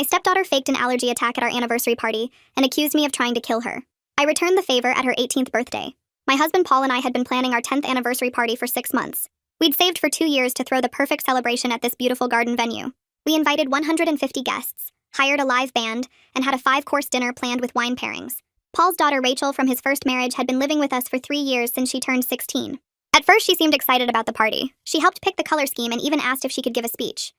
My stepdaughter faked an allergy attack at our anniversary party and accused me of trying to kill her. I returned the favor at her 18th birthday. My husband Paul and I had been planning our 10th anniversary party for 6 months. We'd saved for 2 years to throw the perfect celebration at this beautiful garden venue. We invited 150 guests, hired a live band, and had a 5-course dinner planned with wine pairings. Paul's daughter Rachel from his first marriage had been living with us for 3 years since she turned 16. At first she seemed excited about the party. She helped pick the color scheme and even asked if she could give a speech.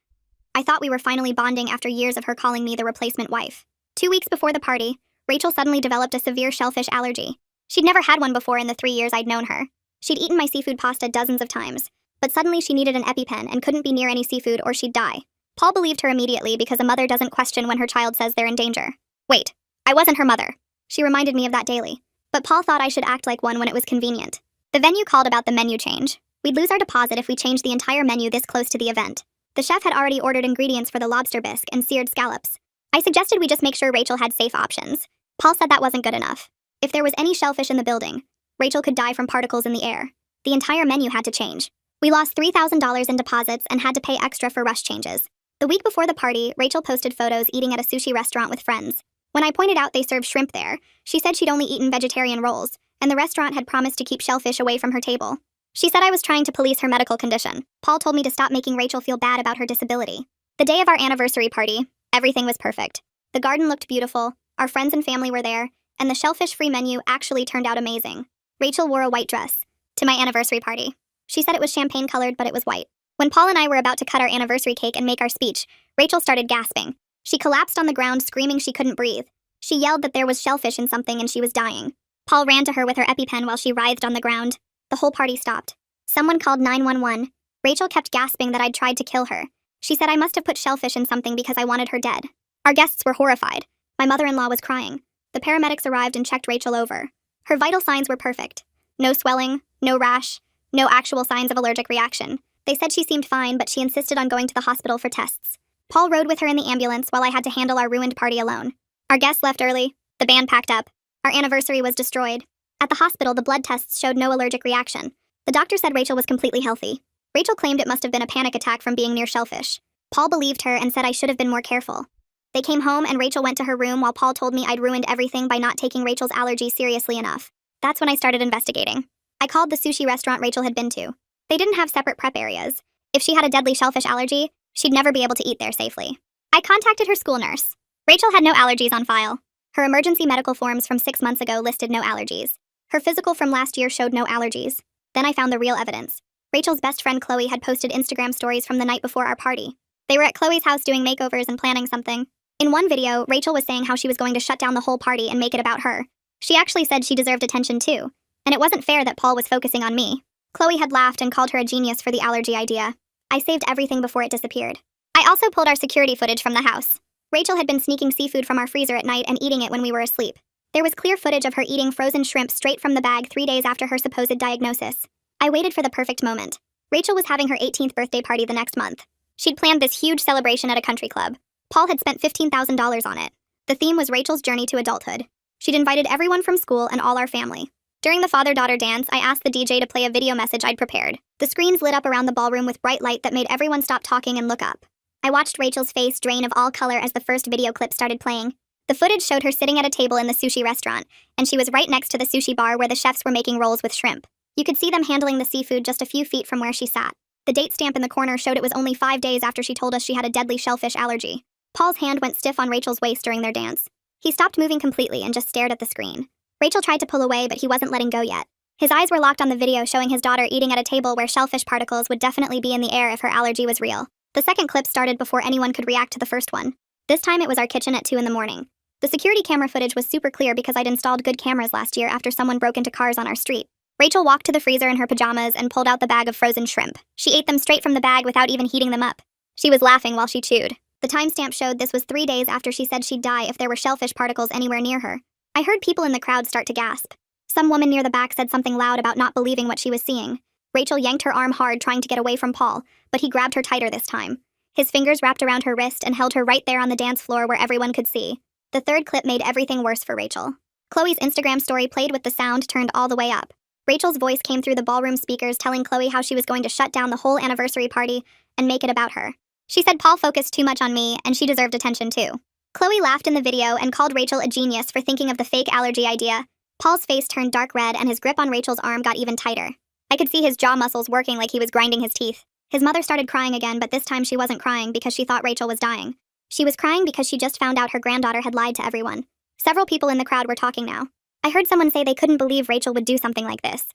I thought we were finally bonding after years of her calling me the replacement wife. 2 weeks before the party, Rachel suddenly developed a severe shellfish allergy. She'd never had one before in the 3 years I'd known her. She'd eaten my seafood pasta dozens of times, but suddenly she needed an EpiPen and couldn't be near any seafood or she'd die. Paul believed her immediately because a mother doesn't question when her child says they're in danger. Wait, I wasn't her mother. She reminded me of that daily. But Paul thought I should act like one when it was convenient. The venue called about the menu change. We'd lose our deposit if we changed the entire menu this close to the event. The chef had already ordered ingredients for the lobster bisque and seared scallops. I suggested we just make sure Rachel had safe options. Paul said that wasn't good enough. If there was any shellfish in the building, Rachel could die from particles in the air. The entire menu had to change. We lost $3,000 in deposits and had to pay extra for rush changes. The week before the party, Rachel posted photos eating at a sushi restaurant with friends. When I pointed out they served shrimp there, she said she'd only eaten vegetarian rolls, and the restaurant had promised to keep shellfish away from her table. She said I was trying to police her medical condition. Paul told me to stop making Rachel feel bad about her disability. The day of our anniversary party, everything was perfect. The garden looked beautiful, our friends and family were there, and the shellfish-free menu actually turned out amazing. Rachel wore a white dress to my anniversary party. She said it was champagne-colored, but it was white. When Paul and I were about to cut our anniversary cake and make our speech, Rachel started gasping. She collapsed on the ground, screaming she couldn't breathe. She yelled that there was shellfish in something and she was dying. Paul ran to her with her EpiPen while she writhed on the ground. The whole party stopped. Someone called 911. Rachel kept gasping that I'd tried to kill her. She said I must have put shellfish in something because I wanted her dead. Our guests were horrified. My mother-in-law was crying. The paramedics arrived and checked Rachel over. Her vital signs were perfect. No swelling, no rash, no actual signs of allergic reaction. They said she seemed fine, but she insisted on going to the hospital for tests. Paul rode with her in the ambulance while I had to handle our ruined party alone. Our guests left early. The band packed up. Our anniversary was destroyed. At the hospital, the blood tests showed no allergic reaction. The doctor said Rachel was completely healthy. Rachel claimed it must have been a panic attack from being near shellfish. Paul believed her and said I should have been more careful. They came home and Rachel went to her room while Paul told me I'd ruined everything by not taking Rachel's allergy seriously enough. That's when I started investigating. I called the sushi restaurant Rachel had been to. They didn't have separate prep areas. If she had a deadly shellfish allergy, she'd never be able to eat there safely. I contacted her school nurse. Rachel had no allergies on file. Her emergency medical forms from 6 months ago listed no allergies. Her physical from last year showed no allergies. Then I found the real evidence. Rachel's best friend Chloe had posted Instagram stories from the night before our party. They were at Chloe's house doing makeovers and planning something. In one video, Rachel was saying how she was going to shut down the whole party and make it about her. She actually said she deserved attention too, and it wasn't fair that Paul was focusing on me. Chloe had laughed and called her a genius for the allergy idea. I saved everything before it disappeared. I also pulled our security footage from the house. Rachel had been sneaking seafood from our freezer at night and eating it when we were asleep. There was clear footage of her eating frozen shrimp straight from the bag 3 days after her supposed diagnosis. I waited for the perfect moment. Rachel was having her 18th birthday party the next month. She'd planned this huge celebration at a country club. Paul had spent $15,000 on it. The theme was Rachel's journey to adulthood. She'd invited everyone from school and all our family. During the father-daughter dance, I asked the DJ to play a video message I'd prepared. The screens lit up around the ballroom with bright light that made everyone stop talking and look up. I watched Rachel's face drain of all color as the first video clip started playing. The footage showed her sitting at a table in the sushi restaurant, and she was right next to the sushi bar where the chefs were making rolls with shrimp. You could see them handling the seafood just a few feet from where she sat. The date stamp in the corner showed it was only 5 days after she told us she had a deadly shellfish allergy. Paul's hand went stiff on Rachel's waist during their dance. He stopped moving completely and just stared at the screen. Rachel tried to pull away, but he wasn't letting go yet. His eyes were locked on the video showing his daughter eating at a table where shellfish particles would definitely be in the air if her allergy was real. The second clip started before anyone could react to the first one. This time it was our kitchen at 2 in the morning. The security camera footage was super clear because I'd installed good cameras last year after someone broke into cars on our street. Rachel walked to the freezer in her pajamas and pulled out the bag of frozen shrimp. She ate them straight from the bag without even heating them up. She was laughing while she chewed. The timestamp showed this was 3 days after she said she'd die if there were shellfish particles anywhere near her. I heard people in the crowd start to gasp. Some woman near the back said something loud about not believing what she was seeing. Rachel yanked her arm hard trying to get away from Paul, but he grabbed her tighter this time. His fingers wrapped around her wrist and held her right there on the dance floor where everyone could see. The third clip made everything worse for Rachel. Chloe's Instagram story played with the sound turned all the way up. Rachel's voice came through the ballroom speakers telling Chloe how she was going to shut down the whole anniversary party and make it about her. She said Paul focused too much on me and she deserved attention too. Chloe laughed in the video and called Rachel a genius for thinking of the fake allergy idea. Paul's face turned dark red and his grip on Rachel's arm got even tighter. I could see his jaw muscles working like he was grinding his teeth. His mother started crying again, but this time she wasn't crying because she thought Rachel was dying. She was crying because she just found out her granddaughter had lied to everyone. Several people in the crowd were talking now. I heard someone say they couldn't believe Rachel would do something like this.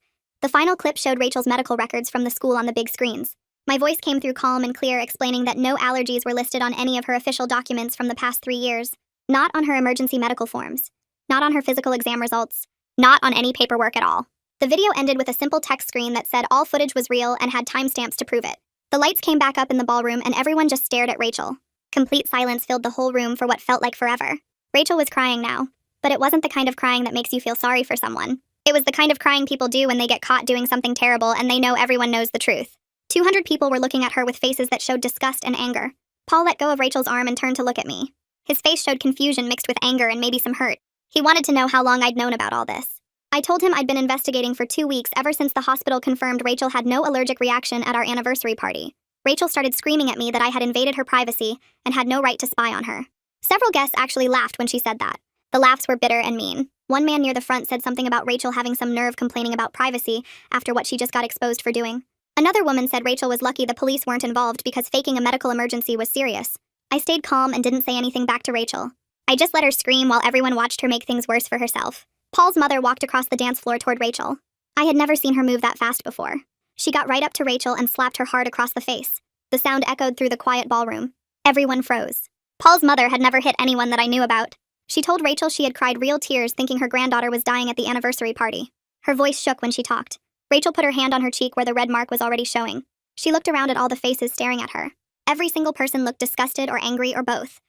The final clip showed Rachel's medical records from the school on the big screens. My voice came through calm and clear, explaining that no allergies were listed on any of her official documents from the past 3 years. Not on her emergency medical forms. Not on her physical exam results. Not on any paperwork at all. The video ended with a simple text screen that said all footage was real and had timestamps to prove it. The lights came back up in the ballroom and everyone just stared at Rachel. Complete silence filled the whole room for what felt like forever. Rachel was crying now, but it wasn't the kind of crying that makes you feel sorry for someone. It was the kind of crying people do when they get caught doing something terrible and they know everyone knows the truth. 200 people were looking at her with faces that showed disgust and anger. Paul let go of Rachel's arm and turned to look at me. His face showed confusion mixed with anger and maybe some hurt. He wanted to know how long I'd known about all this. I told him I'd been investigating for 2 weeks ever since the hospital confirmed Rachel had no allergic reaction at our anniversary party. Rachel started screaming at me that I had invaded her privacy and had no right to spy on her. Several guests actually laughed when she said that. The laughs were bitter and mean. One man near the front said something about Rachel having some nerve complaining about privacy after what she just got exposed for doing. Another woman said Rachel was lucky the police weren't involved because faking a medical emergency was serious. I stayed calm and didn't say anything back to Rachel. I just let her scream while everyone watched her make things worse for herself. Paul's mother walked across the dance floor toward Rachel. I had never seen her move that fast before. She got right up to Rachel and slapped her hard across the face. The sound echoed through the quiet ballroom. Everyone froze. Paul's mother had never hit anyone that I knew about. She told Rachel she had cried real tears thinking her granddaughter was dying at the anniversary party. Her voice shook when she talked. Rachel put her hand on her cheek where the red mark was already showing. She looked around at all the faces staring at her. Every single person looked disgusted or angry or both.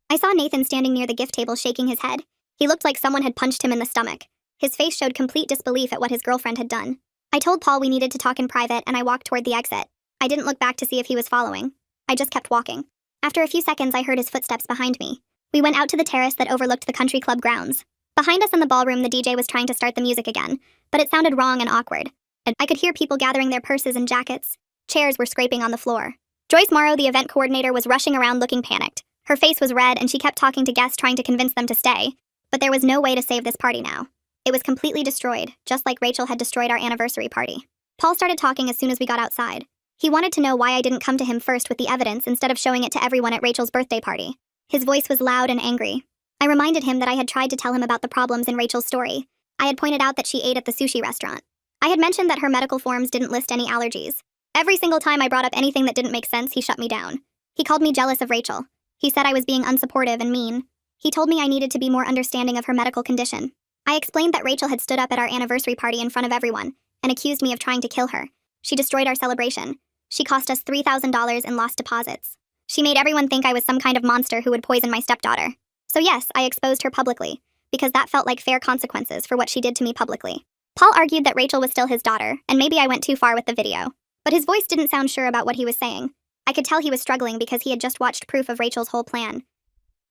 I saw Nathan standing near the gift table shaking his head. He looked like someone had punched him in the stomach. His face showed complete disbelief at what his girlfriend had done. I told Paul we needed to talk in private and I walked toward the exit. I didn't look back to see if he was following. I just kept walking. After a few seconds, I heard his footsteps behind me. We went out to the terrace that overlooked the country club grounds. Behind us in the ballroom, the DJ was trying to start the music again, but it sounded wrong and awkward. I could hear people gathering their purses and jackets. Chairs were scraping on the floor. Joyce Morrow, the event coordinator, was rushing around looking panicked. Her face was red and she kept talking to guests trying to convince them to stay. But there was no way to save this party now. It was completely destroyed, just like Rachel had destroyed our anniversary party. Paul started talking as soon as we got outside. He wanted to know why I didn't come to him first with the evidence instead of showing it to everyone at Rachel's birthday party. His voice was loud and angry. I reminded him that I had tried to tell him about the problems in Rachel's story. I had pointed out that she ate at the sushi restaurant. I had mentioned that her medical forms didn't list any allergies. Every single time I brought up anything that didn't make sense, he shut me down. He called me jealous of Rachel. He said I was being unsupportive and mean. He told me I needed to be more understanding of her medical condition. I explained that Rachel had stood up at our anniversary party in front of everyone and accused me of trying to kill her. She destroyed our celebration. She cost us $3,000 in lost deposits. She made everyone think I was some kind of monster who would poison my stepdaughter. So yes, I exposed her publicly, because that felt like fair consequences for what she did to me publicly. Paul argued that Rachel was still his daughter, and maybe I went too far with the video. But his voice didn't sound sure about what he was saying. I could tell he was struggling because he had just watched proof of Rachel's whole plan.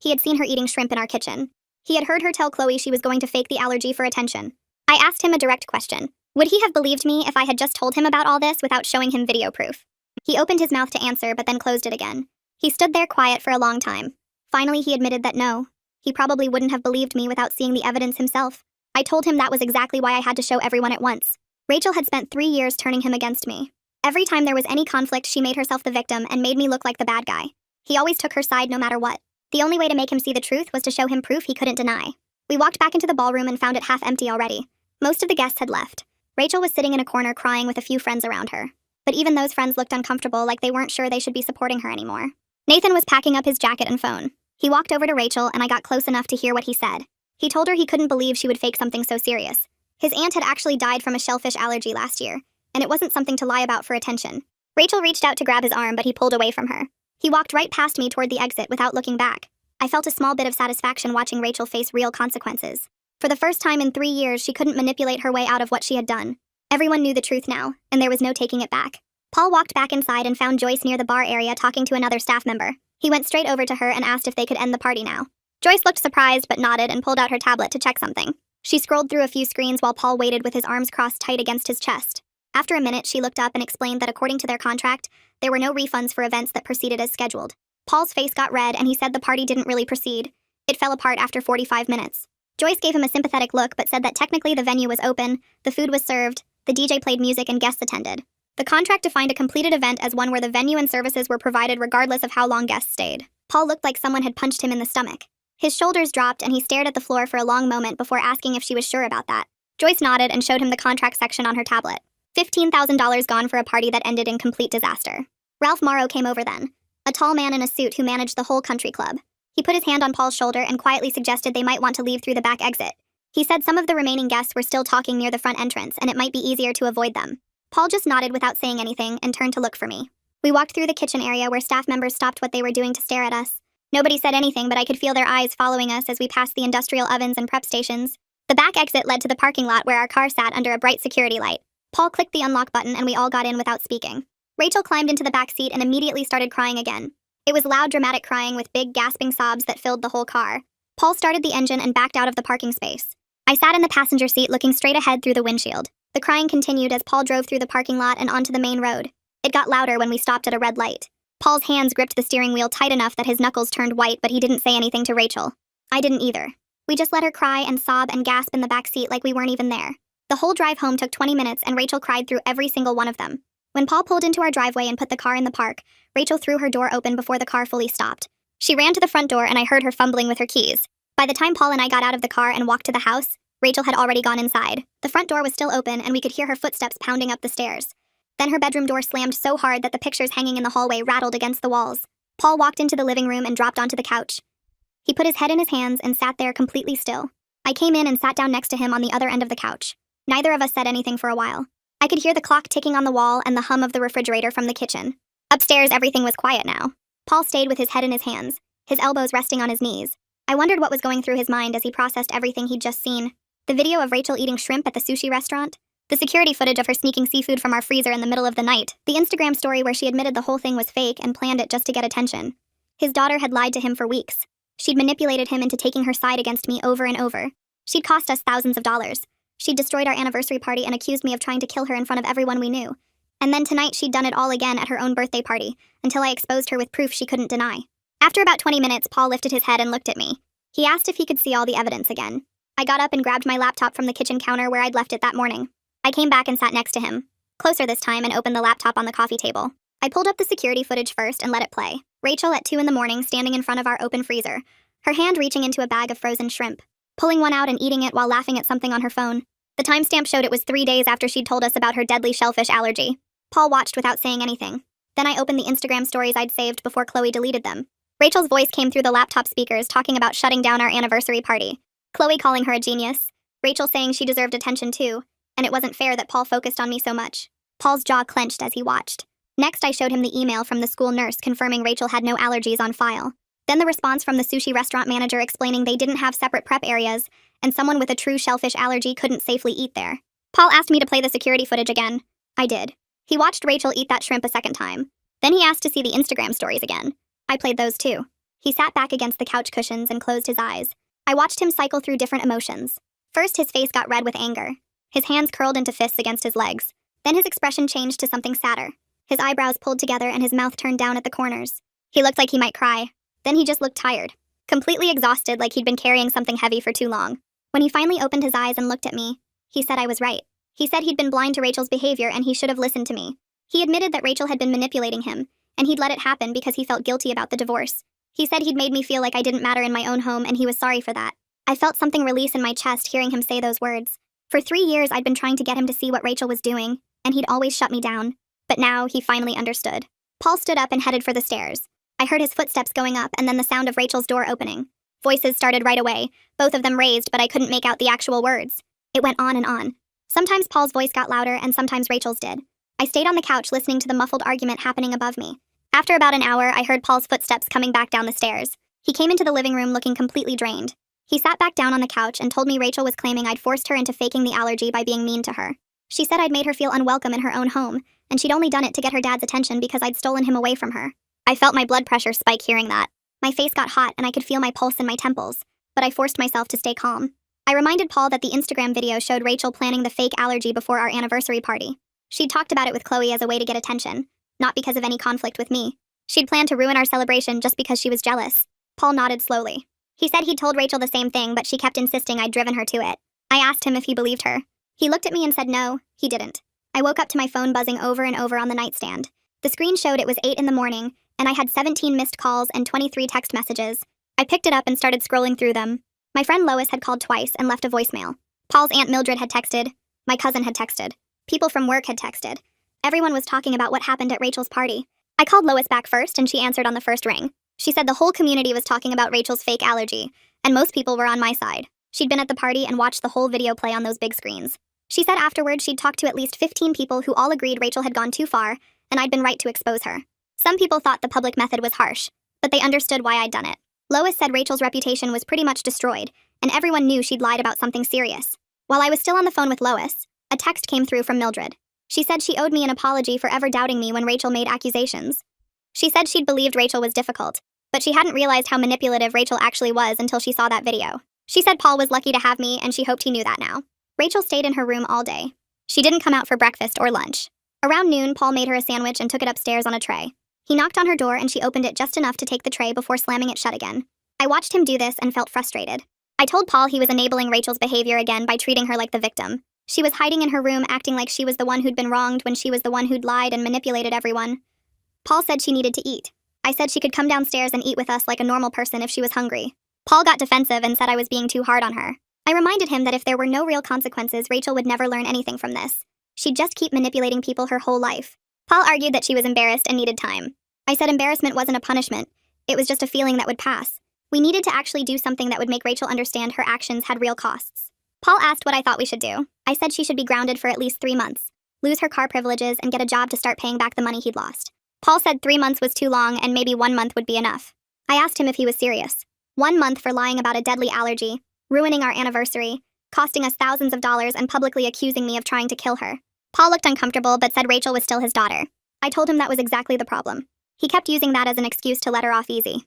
He had seen her eating shrimp in our kitchen. He had heard her tell Chloe she was going to fake the allergy for attention. I asked him a direct question. Would he have believed me if I had just told him about all this without showing him video proof? He opened his mouth to answer, but then closed it again. He stood there quiet for a long time. Finally, he admitted that no. He probably wouldn't have believed me without seeing the evidence himself. I told him that was exactly why I had to show everyone at once. Rachel had spent 3 years turning him against me. Every time there was any conflict, she made herself the victim and made me look like the bad guy. He always took her side no matter what. The only way to make him see the truth was to show him proof he couldn't deny. We walked back into the ballroom and found it half empty already. Most of the guests had left. Rachel was sitting in a corner crying with a few friends around her. But even those friends looked uncomfortable, like they weren't sure they should be supporting her anymore. Nathan was packing up his jacket and phone. He walked over to Rachel and I got close enough to hear what he said. He told her he couldn't believe she would fake something so serious. His aunt had actually died from a shellfish allergy last year, and it wasn't something to lie about for attention. Rachel reached out to grab his arm, but he pulled away from her. He walked right past me toward the exit without looking back. I felt a small bit of satisfaction watching Rachel face real consequences. For the first time in 3 years, she couldn't manipulate her way out of what she had done. Everyone knew the truth now, and there was no taking it back. Paul walked back inside and found Joyce near the bar area talking to another staff member. He went straight over to her and asked if they could end the party now. Joyce looked surprised but nodded and pulled out her tablet to check something. She scrolled through a few screens while Paul waited with his arms crossed tight against his chest. After a minute, she looked up and explained that according to their contract, there were no refunds for events that proceeded as scheduled. Paul's face got red and he said the party didn't really proceed, It fell apart after 45 minutes. Joyce gave him a sympathetic look but said that technically the venue was open, the food was served, the DJ played music and guests attended. The contract defined a completed event as one where the venue and services were provided regardless of how long guests stayed. Paul looked like someone had punched him in the stomach. His shoulders dropped and he stared at the floor for a long moment before asking if she was sure about that. Joyce nodded and showed him the contract section on her tablet. $15,000 gone for a party that ended in complete disaster. Ralph Morrow came over then, a tall man in a suit who managed the whole country club. He put his hand on Paul's shoulder and quietly suggested they might want to leave through the back exit. He said some of the remaining guests were still talking near the front entrance and it might be easier to avoid them. Paul just nodded without saying anything and turned to look for me. We walked through the kitchen area where staff members stopped what they were doing to stare at us. Nobody said anything, but I could feel their eyes following us as we passed the industrial ovens and prep stations. The back exit led to the parking lot where our car sat under a bright security light. Paul clicked the unlock button and we all got in without speaking. Rachel climbed into the back seat and immediately started crying again. It was loud, dramatic crying with big, gasping sobs that filled the whole car. Paul started the engine and backed out of the parking space. I sat in the passenger seat looking straight ahead through the windshield. The crying continued as Paul drove through the parking lot and onto the main road. It got louder when we stopped at a red light. Paul's hands gripped the steering wheel tight enough that his knuckles turned white, but he didn't say anything to Rachel. I didn't either. We just let her cry and sob and gasp in the back seat like we weren't even there. The whole drive home took 20 minutes and Rachel cried through every single one of them. When Paul pulled into our driveway and put the car in the park, Rachel threw her door open before the car fully stopped. She ran to the front door and I heard her fumbling with her keys. By the time Paul and I got out of the car and walked to the house, Rachel had already gone inside. The front door was still open and we could hear her footsteps pounding up the stairs. Then her bedroom door slammed so hard that the pictures hanging in the hallway rattled against the walls. Paul walked into the living room and dropped onto the couch. He put his head in his hands and sat there completely still. I came in and sat down next to him on the other end of the couch. Neither of us said anything for a while. I could hear the clock ticking on the wall and the hum of the refrigerator from the kitchen. Upstairs, everything was quiet now. Paul stayed with his head in his hands, his elbows resting on his knees. I wondered what was going through his mind as he processed everything he'd just seen. The video of Rachel eating shrimp at the sushi restaurant, the security footage of her sneaking seafood from our freezer in the middle of the night, the Instagram story where she admitted the whole thing was fake and planned it just to get attention. His daughter had lied to him for weeks. She'd manipulated him into taking her side against me over and over. She'd cost us thousands of dollars. She'd destroyed our anniversary party and accused me of trying to kill her in front of everyone we knew. And then tonight she'd done it all again at her own birthday party, until I exposed her with proof she couldn't deny. After about 20 minutes, Paul lifted his head and looked at me. He asked if he could see all the evidence again. I got up and grabbed my laptop from the kitchen counter where I'd left it that morning. I came back and sat next to him, closer this time, and opened the laptop on the coffee table. I pulled up the security footage first and let it play. Rachel at 2 a.m. standing in front of our open freezer, her hand reaching into a bag of frozen shrimp, pulling one out and eating it while laughing at something on her phone. The timestamp showed it was 3 days after she'd told us about her deadly shellfish allergy. Paul watched without saying anything. Then I opened the Instagram stories I'd saved before Chloe deleted them. Rachel's voice came through the laptop speakers talking about shutting down our anniversary party. Chloe calling her a genius. Rachel saying she deserved attention too, and it wasn't fair that Paul focused on me so much. Paul's jaw clenched as he watched. Next, I showed him the email from the school nurse confirming Rachel had no allergies on file. Then the response from the sushi restaurant manager explaining they didn't have separate prep areas, and someone with a true shellfish allergy couldn't safely eat there. Paul asked me to play the security footage again. I did. He watched Rachel eat that shrimp a second time. Then he asked to see the Instagram stories again. I played those too. He sat back against the couch cushions and closed his eyes. I watched him cycle through different emotions. First, his face got red with anger. His hands curled into fists against his legs. Then his expression changed to something sadder. His eyebrows pulled together and his mouth turned down at the corners. He looked like he might cry. Then he just looked tired, completely exhausted, like he'd been carrying something heavy for too long. When he finally opened his eyes and looked at me, he said I was right. He said he'd been blind to Rachel's behavior and he should have listened to me. He admitted that Rachel had been manipulating him, and he'd let it happen because he felt guilty about the divorce. He said he'd made me feel like I didn't matter in my own home and he was sorry for that. I felt something release in my chest hearing him say those words. For 3 years I'd been trying to get him to see what Rachel was doing, and he'd always shut me down. But now he finally understood. Paul stood up and headed for the stairs. I heard his footsteps going up and then the sound of Rachel's door opening. Voices started right away, both of them raised, but I couldn't make out the actual words. It went on and on. Sometimes Paul's voice got louder and sometimes Rachel's did. I stayed on the couch listening to the muffled argument happening above me. After about an hour, I heard Paul's footsteps coming back down the stairs. He came into the living room looking completely drained. He sat back down on the couch and told me Rachel was claiming I'd forced her into faking the allergy by being mean to her. She said I'd made her feel unwelcome in her own home, and she'd only done it to get her dad's attention because I'd stolen him away from her. I felt my blood pressure spike hearing that. My face got hot and I could feel my pulse in my temples, but I forced myself to stay calm. I reminded Paul that the Instagram video showed Rachel planning the fake allergy before our anniversary party. She'd talked about it with Chloe as a way to get attention, not because of any conflict with me. She'd planned to ruin our celebration just because she was jealous. Paul nodded slowly. He said he'd told Rachel the same thing, but she kept insisting I'd driven her to it. I asked him if he believed her. He looked at me and said no, he didn't. I woke up to my phone buzzing over and over on the nightstand. The screen showed it was 8 in the morning, and I had 17 missed calls and 23 text messages. I picked it up and started scrolling through them. My friend Lois had called twice and left a voicemail. Paul's Aunt Mildred had texted. My cousin had texted. People from work had texted. Everyone was talking about what happened at Rachel's party. I called Lois back first, and she answered on the first ring. She said the whole community was talking about Rachel's fake allergy, and most people were on my side. She'd been at the party and watched the whole video play on those big screens. She said afterward she'd talked to at least 15 people who all agreed Rachel had gone too far, and I'd been right to expose her. Some people thought the public method was harsh, but they understood why I'd done it. Lois said Rachel's reputation was pretty much destroyed, and everyone knew she'd lied about something serious. While I was still on the phone with Lois, a text came through from Mildred. She said she owed me an apology for ever doubting me when Rachel made accusations. She said she'd believed Rachel was difficult, but she hadn't realized how manipulative Rachel actually was until she saw that video. She said Paul was lucky to have me, and she hoped he knew that now. Rachel stayed in her room all day. She didn't come out for breakfast or lunch. Around noon, Paul made her a sandwich and took it upstairs on a tray. He knocked on her door and she opened it just enough to take the tray before slamming it shut again. I watched him do this and felt frustrated. I told Paul he was enabling Rachel's behavior again by treating her like the victim. She was hiding in her room acting like she was the one who'd been wronged when she was the one who'd lied and manipulated everyone. Paul said she needed to eat. I said she could come downstairs and eat with us like a normal person if she was hungry. Paul got defensive and said I was being too hard on her. I reminded him that if there were no real consequences, Rachel would never learn anything from this. She'd just keep manipulating people her whole life. Paul argued that she was embarrassed and needed time. I said embarrassment wasn't a punishment. It was just a feeling that would pass. We needed to actually do something that would make Rachel understand her actions had real costs. Paul asked what I thought we should do. I said she should be grounded for at least 3 months, lose her car privileges, and get a job to start paying back the money he'd lost. Paul said 3 months was too long and maybe 1 month would be enough. I asked him if he was serious. 1 month for lying about a deadly allergy, ruining our anniversary, costing us thousands of dollars, and publicly accusing me of trying to kill her. Paul looked uncomfortable but said Rachel was still his daughter. I told him that was exactly the problem. He kept using that as an excuse to let her off easy.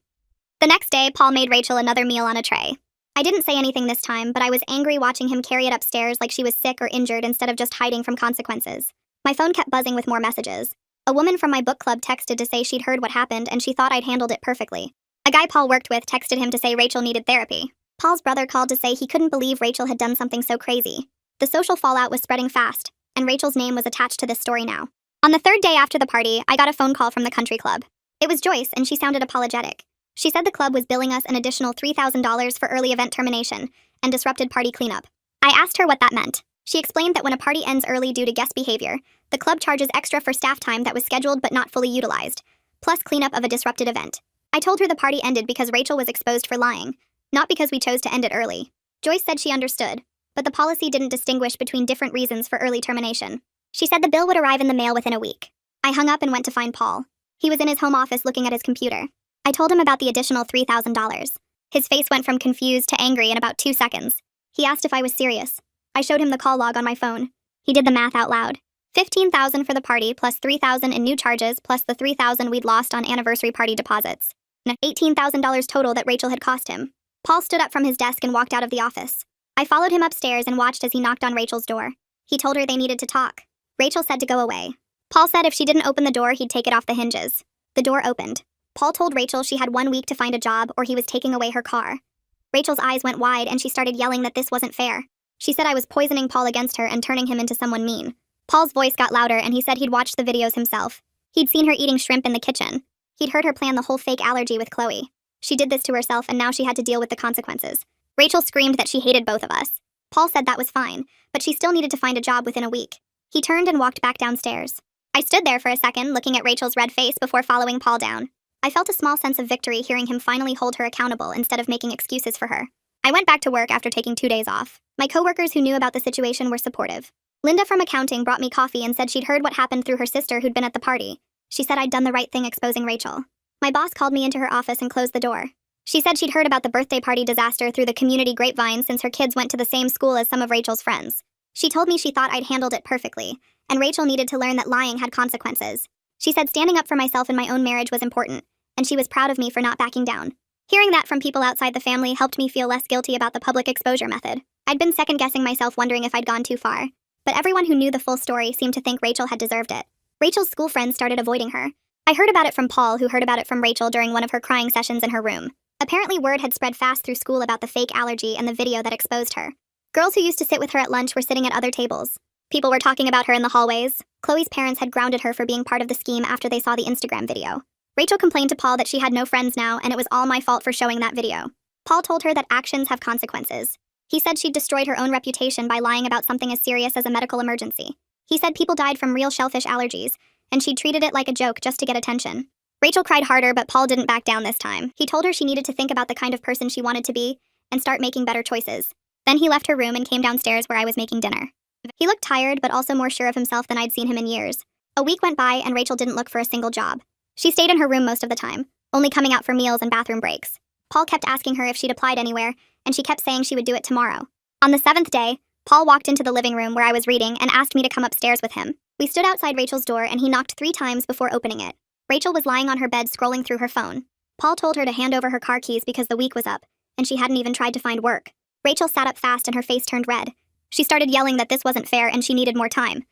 The next day, Paul made Rachel another meal on a tray. I didn't say anything this time, but I was angry watching him carry it upstairs like she was sick or injured instead of just hiding from consequences. My phone kept buzzing with more messages. A woman from my book club texted to say she'd heard what happened and she thought I'd handled it perfectly. A guy Paul worked with texted him to say Rachel needed therapy. Paul's brother called to say he couldn't believe Rachel had done something so crazy. The social fallout was spreading fast, and Rachel's name was attached to this story now. On the third day after the party, I got a phone call from the country club. It was Joyce, and she sounded apologetic. She said the club was billing us an additional $3,000 for early event termination and disrupted party cleanup. I asked her what that meant. She explained that when a party ends early due to guest behavior, the club charges extra for staff time that was scheduled but not fully utilized, plus cleanup of a disrupted event. I told her the party ended because Rachel was exposed for lying, not because we chose to end it early. Joyce said she understood, but the policy didn't distinguish between different reasons for early termination. She said the bill would arrive in the mail within a week. I hung up and went to find Paul. He was in his home office looking at his computer. I told him about the additional $3,000. His face went from confused to angry in about 2 seconds. He asked if I was serious. I showed him the call log on my phone. He did the math out loud. $15,000 for the party, plus $3,000 in new charges, plus the $3,000 we'd lost on anniversary party deposits. $18,000 total that Rachel had cost him. Paul stood up from his desk and walked out of the office. I followed him upstairs and watched as he knocked on Rachel's door. He told her they needed to talk. Rachel said to go away. Paul said if she didn't open the door, he'd take it off the hinges. The door opened. Paul told Rachel she had 1 week to find a job or he was taking away her car. Rachel's eyes went wide and she started yelling that this wasn't fair. She said I was poisoning Paul against her and turning him into someone mean. Paul's voice got louder and he said he'd watched the videos himself. He'd seen her eating shrimp in the kitchen. He'd heard her plan the whole fake allergy with Chloe. She did this to herself and now she had to deal with the consequences. Rachel screamed that she hated both of us. Paul said that was fine, but she still needed to find a job within a week. He turned and walked back downstairs. I stood there for a second looking at Rachel's red face before following Paul down. I felt a small sense of victory hearing him finally hold her accountable instead of making excuses for her. I went back to work after taking 2 days off. My coworkers who knew about the situation were supportive. Linda from accounting brought me coffee and said she'd heard what happened through her sister who'd been at the party. She said I'd done the right thing exposing Rachel. My boss called me into her office and closed the door. She said she'd heard about the birthday party disaster through the community grapevine since her kids went to the same school as some of Rachel's friends. She told me she thought I'd handled it perfectly, and Rachel needed to learn that lying had consequences. She said standing up for myself in my own marriage was important, and she was proud of me for not backing down. Hearing that from people outside the family helped me feel less guilty about the public exposure method. I'd been second-guessing myself wondering if I'd gone too far, but everyone who knew the full story seemed to think Rachel had deserved it. Rachel's school friends started avoiding her. I heard about it from Paul, who heard about it from Rachel during one of her crying sessions in her room. Apparently, word had spread fast through school about the fake allergy and the video that exposed her. Girls who used to sit with her at lunch were sitting at other tables. People were talking about her in the hallways. Chloe's parents had grounded her for being part of the scheme after they saw the Instagram video. Rachel complained to Paul that she had no friends now and it was all my fault for showing that video. Paul told her that actions have consequences. He said she'd destroyed her own reputation by lying about something as serious as a medical emergency. He said people died from real shellfish allergies, and she treated it like a joke just to get attention. Rachel cried harder, but Paul didn't back down this time. He told her she needed to think about the kind of person she wanted to be and start making better choices. Then he left her room and came downstairs where I was making dinner. He looked tired, but also more sure of himself than I'd seen him in years. A week went by and Rachel didn't look for a single job. She stayed in her room most of the time, only coming out for meals and bathroom breaks. Paul kept asking her if she'd applied anywhere, and she kept saying she would do it tomorrow. On the 7th day, Paul walked into the living room where I was reading and asked me to come upstairs with him. We stood outside Rachel's door and he knocked 3 times before opening it. Rachel was lying on her bed scrolling through her phone. Paul told her to hand over her car keys because the week was up, and she hadn't even tried to find work. Rachel sat up fast and her face turned red. She started yelling that this wasn't fair and she needed more time.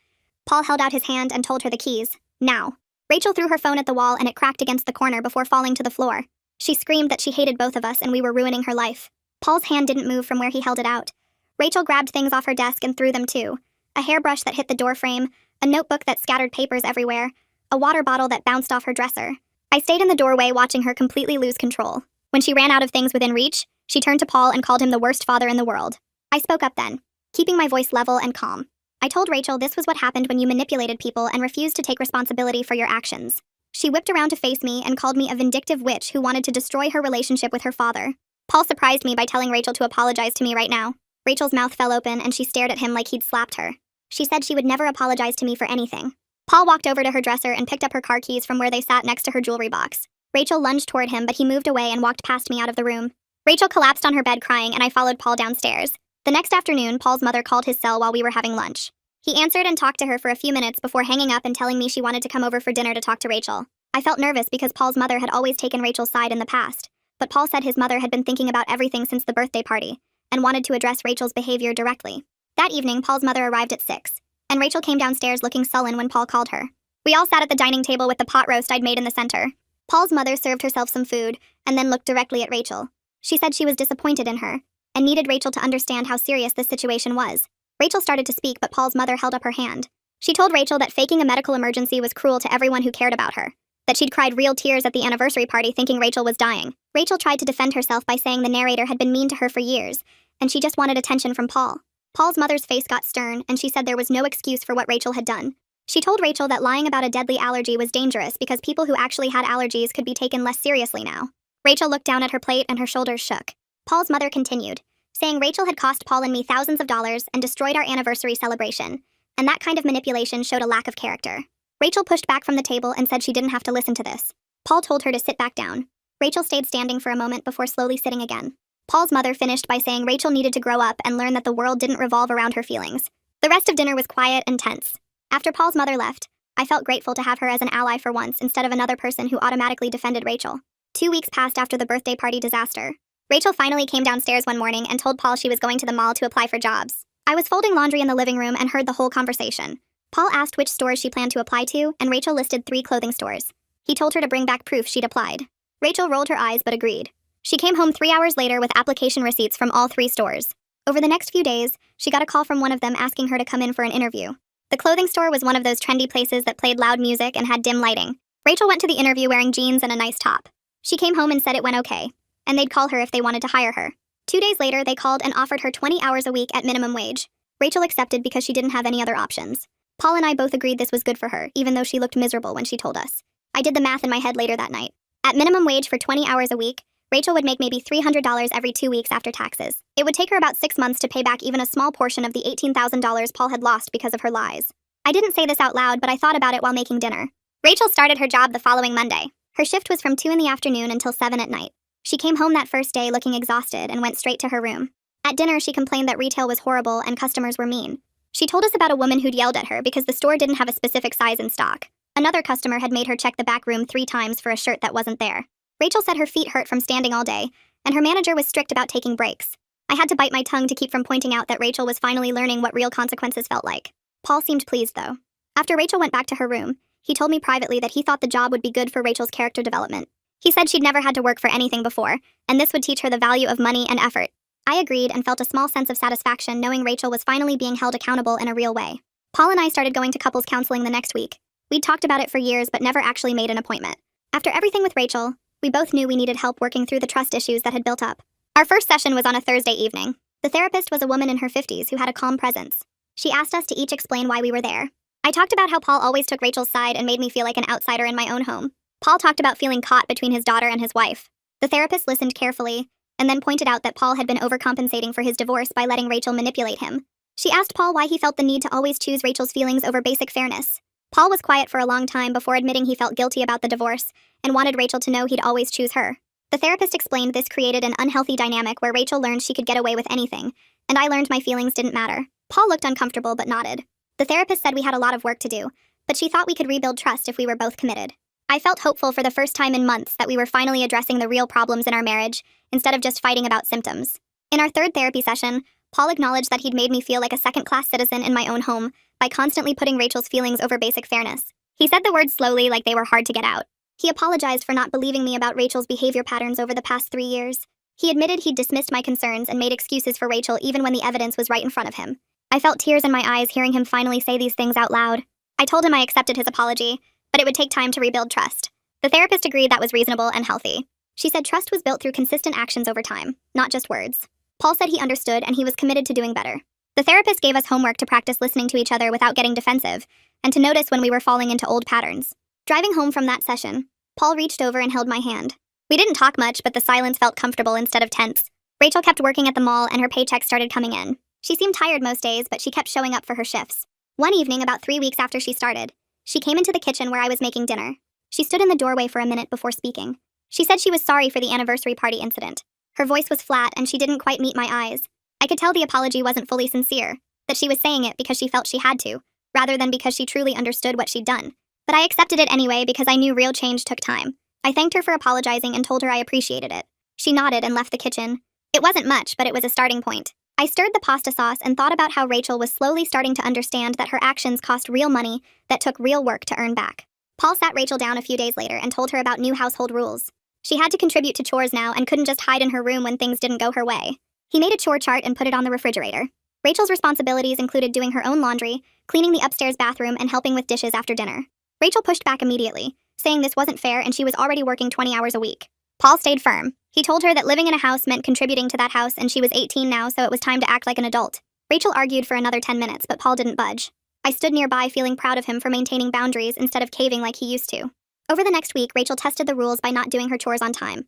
Paul held out his hand and told her the keys. Now. Rachel threw her phone at the wall and it cracked against the corner before falling to the floor. She screamed that she hated both of us and we were ruining her life. Paul's hand didn't move from where he held it out. Rachel grabbed things off her desk and threw them too. A hairbrush that hit the door frame, a notebook that scattered papers everywhere, a water bottle that bounced off her dresser. I stayed in the doorway watching her completely lose control. When she ran out of things within reach, she turned to Paul and called him the worst father in the world. I spoke up then, keeping my voice level and calm. I told Rachel this was what happened when you manipulated people and refused to take responsibility for your actions. She whipped around to face me and called me a vindictive witch who wanted to destroy her relationship with her father. Paul surprised me by telling Rachel to apologize to me right now. Rachel's mouth fell open and she stared at him like he'd slapped her. She said she would never apologize to me for anything. Paul walked over to her dresser and picked up her car keys from where they sat next to her jewelry box. Rachel lunged toward him, but he moved away and walked past me out of the room. Rachel collapsed on her bed crying and I followed Paul downstairs. The next afternoon, Paul's mother called his cell while we were having lunch. He answered and talked to her for a few minutes before hanging up and telling me she wanted to come over for dinner to talk to Rachel. I felt nervous because Paul's mother had always taken Rachel's side in the past, but Paul said his mother had been thinking about everything since the birthday party and wanted to address Rachel's behavior directly. That evening, Paul's mother arrived at 6, and Rachel came downstairs looking sullen when Paul called her. We all sat at the dining table with the pot roast I'd made in the center. Paul's mother served herself some food and then looked directly at Rachel. She said she was disappointed in her and needed Rachel to understand how serious this situation was. Rachel started to speak, but Paul's mother held up her hand. She told Rachel that faking a medical emergency was cruel to everyone who cared about her, that she'd cried real tears at the anniversary party thinking Rachel was dying. Rachel tried to defend herself by saying the narrator had been mean to her for years, and she just wanted attention from Paul. Paul's mother's face got stern, and she said there was no excuse for what Rachel had done. She told Rachel that lying about a deadly allergy was dangerous because people who actually had allergies could be taken less seriously now. Rachel looked down at her plate and her shoulders shook. Paul's mother continued, saying Rachel had cost Paul and me thousands of dollars and destroyed our anniversary celebration, and that kind of manipulation showed a lack of character. Rachel pushed back from the table and said she didn't have to listen to this. Paul told her to sit back down. Rachel stayed standing for a moment before slowly sitting again. Paul's mother finished by saying Rachel needed to grow up and learn that the world didn't revolve around her feelings. The rest of dinner was quiet and tense. After Paul's mother left, I felt grateful to have her as an ally for once instead of another person who automatically defended Rachel. 2 weeks passed after the birthday party disaster. Rachel finally came downstairs one morning and told Paul she was going to the mall to apply for jobs. I was folding laundry in the living room and heard the whole conversation. Paul asked which stores she planned to apply to, and Rachel listed 3 clothing stores. He told her to bring back proof she'd applied. Rachel rolled her eyes but agreed. She came home 3 hours later with application receipts from all 3 stores. Over the next few days, she got a call from one of them asking her to come in for an interview. The clothing store was one of those trendy places that played loud music and had dim lighting. Rachel went to the interview wearing jeans and a nice top. She came home and said it went okay, and they'd call her if they wanted to hire her. 2 days later, they called and offered her 20 hours a week at minimum wage. Rachel accepted because she didn't have any other options. Paul and I both agreed this was good for her, even though she looked miserable when she told us. I did the math in my head later that night. At minimum wage for 20 hours a week, Rachel would make maybe $300 every 2 weeks after taxes. It would take her about 6 months to pay back even a small portion of the $18,000 Paul had lost because of her lies. I didn't say this out loud, but I thought about it while making dinner. Rachel started her job the following Monday. Her shift was from 2 in the afternoon until 7 at night. She came home that first day looking exhausted and went straight to her room. At dinner, she complained that retail was horrible and customers were mean. She told us about a woman who'd yelled at her because the store didn't have a specific size in stock. Another customer had made her check the back room 3 times for a shirt that wasn't there. Rachel said her feet hurt from standing all day, and her manager was strict about taking breaks. I had to bite my tongue to keep from pointing out that Rachel was finally learning what real consequences felt like. Paul seemed pleased, though. After Rachel went back to her room, he told me privately that he thought the job would be good for Rachel's character development. He said she'd never had to work for anything before, and this would teach her the value of money and effort. I agreed and felt a small sense of satisfaction knowing Rachel was finally being held accountable in a real way. Paul and I started going to couples counseling the next week. We'd talked about it for years but never actually made an appointment. After everything with Rachel, we both knew we needed help working through the trust issues that had built up. Our first session was on a Thursday evening. The therapist was a woman in her 50s who had a calm presence. She asked us to each explain why we were there. I talked about how Paul always took Rachel's side and made me feel like an outsider in my own home. Paul talked about feeling caught between his daughter and his wife. The therapist listened carefully, and then pointed out that Paul had been overcompensating for his divorce by letting Rachel manipulate him. She asked Paul why he felt the need to always choose Rachel's feelings over basic fairness. Paul was quiet for a long time before admitting he felt guilty about the divorce and wanted Rachel to know he'd always choose her. The therapist explained this created an unhealthy dynamic where Rachel learned she could get away with anything, and I learned my feelings didn't matter. Paul looked uncomfortable but nodded. The therapist said we had a lot of work to do, but she thought we could rebuild trust if we were both committed. I felt hopeful for the first time in months that we were finally addressing the real problems in our marriage, instead of just fighting about symptoms. In our third therapy session, Paul acknowledged that he'd made me feel like a second-class citizen in my own home by constantly putting Rachel's feelings over basic fairness. He said the words slowly like they were hard to get out. He apologized for not believing me about Rachel's behavior patterns over the past 3 years. He admitted he'd dismissed my concerns and made excuses for Rachel even when the evidence was right in front of him. I felt tears in my eyes hearing him finally say these things out loud. I told him I accepted his apology, but it would take time to rebuild trust. The therapist agreed that was reasonable and healthy. She said trust was built through consistent actions over time, not just words. Paul said he understood and he was committed to doing better. The therapist gave us homework to practice listening to each other without getting defensive, and to notice when we were falling into old patterns. Driving home from that session, Paul reached over and held my hand. We didn't talk much, but the silence felt comfortable instead of tense. Rachel kept working at the mall and her paycheck started coming in. She seemed tired most days, but she kept showing up for her shifts. One evening, about 3 weeks after she started, she came into the kitchen where I was making dinner. She stood in the doorway for a minute before speaking. She said she was sorry for the anniversary party incident. Her voice was flat and she didn't quite meet my eyes. I could tell the apology wasn't fully sincere, that she was saying it because she felt she had to, rather than because she truly understood what she'd done. But I accepted it anyway because I knew real change took time. I thanked her for apologizing and told her I appreciated it. She nodded and left the kitchen. It wasn't much, but it was a starting point. I stirred the pasta sauce and thought about how Rachel was slowly starting to understand that her actions cost real money that took real work to earn back. Paul sat Rachel down a few days later and told her about new household rules. She had to contribute to chores now and couldn't just hide in her room when things didn't go her way. He made a chore chart and put it on the refrigerator. Rachel's responsibilities included doing her own laundry, cleaning the upstairs bathroom, and helping with dishes after dinner. Rachel pushed back immediately, saying this wasn't fair and she was already working 20 hours a week. Paul stayed firm. He told her that living in a house meant contributing to that house and she was 18 now, so it was time to act like an adult. Rachel argued for another 10 minutes, but Paul didn't budge. I stood nearby feeling proud of him for maintaining boundaries instead of caving like he used to. Over the next week, Rachel tested the rules by not doing her chores on time.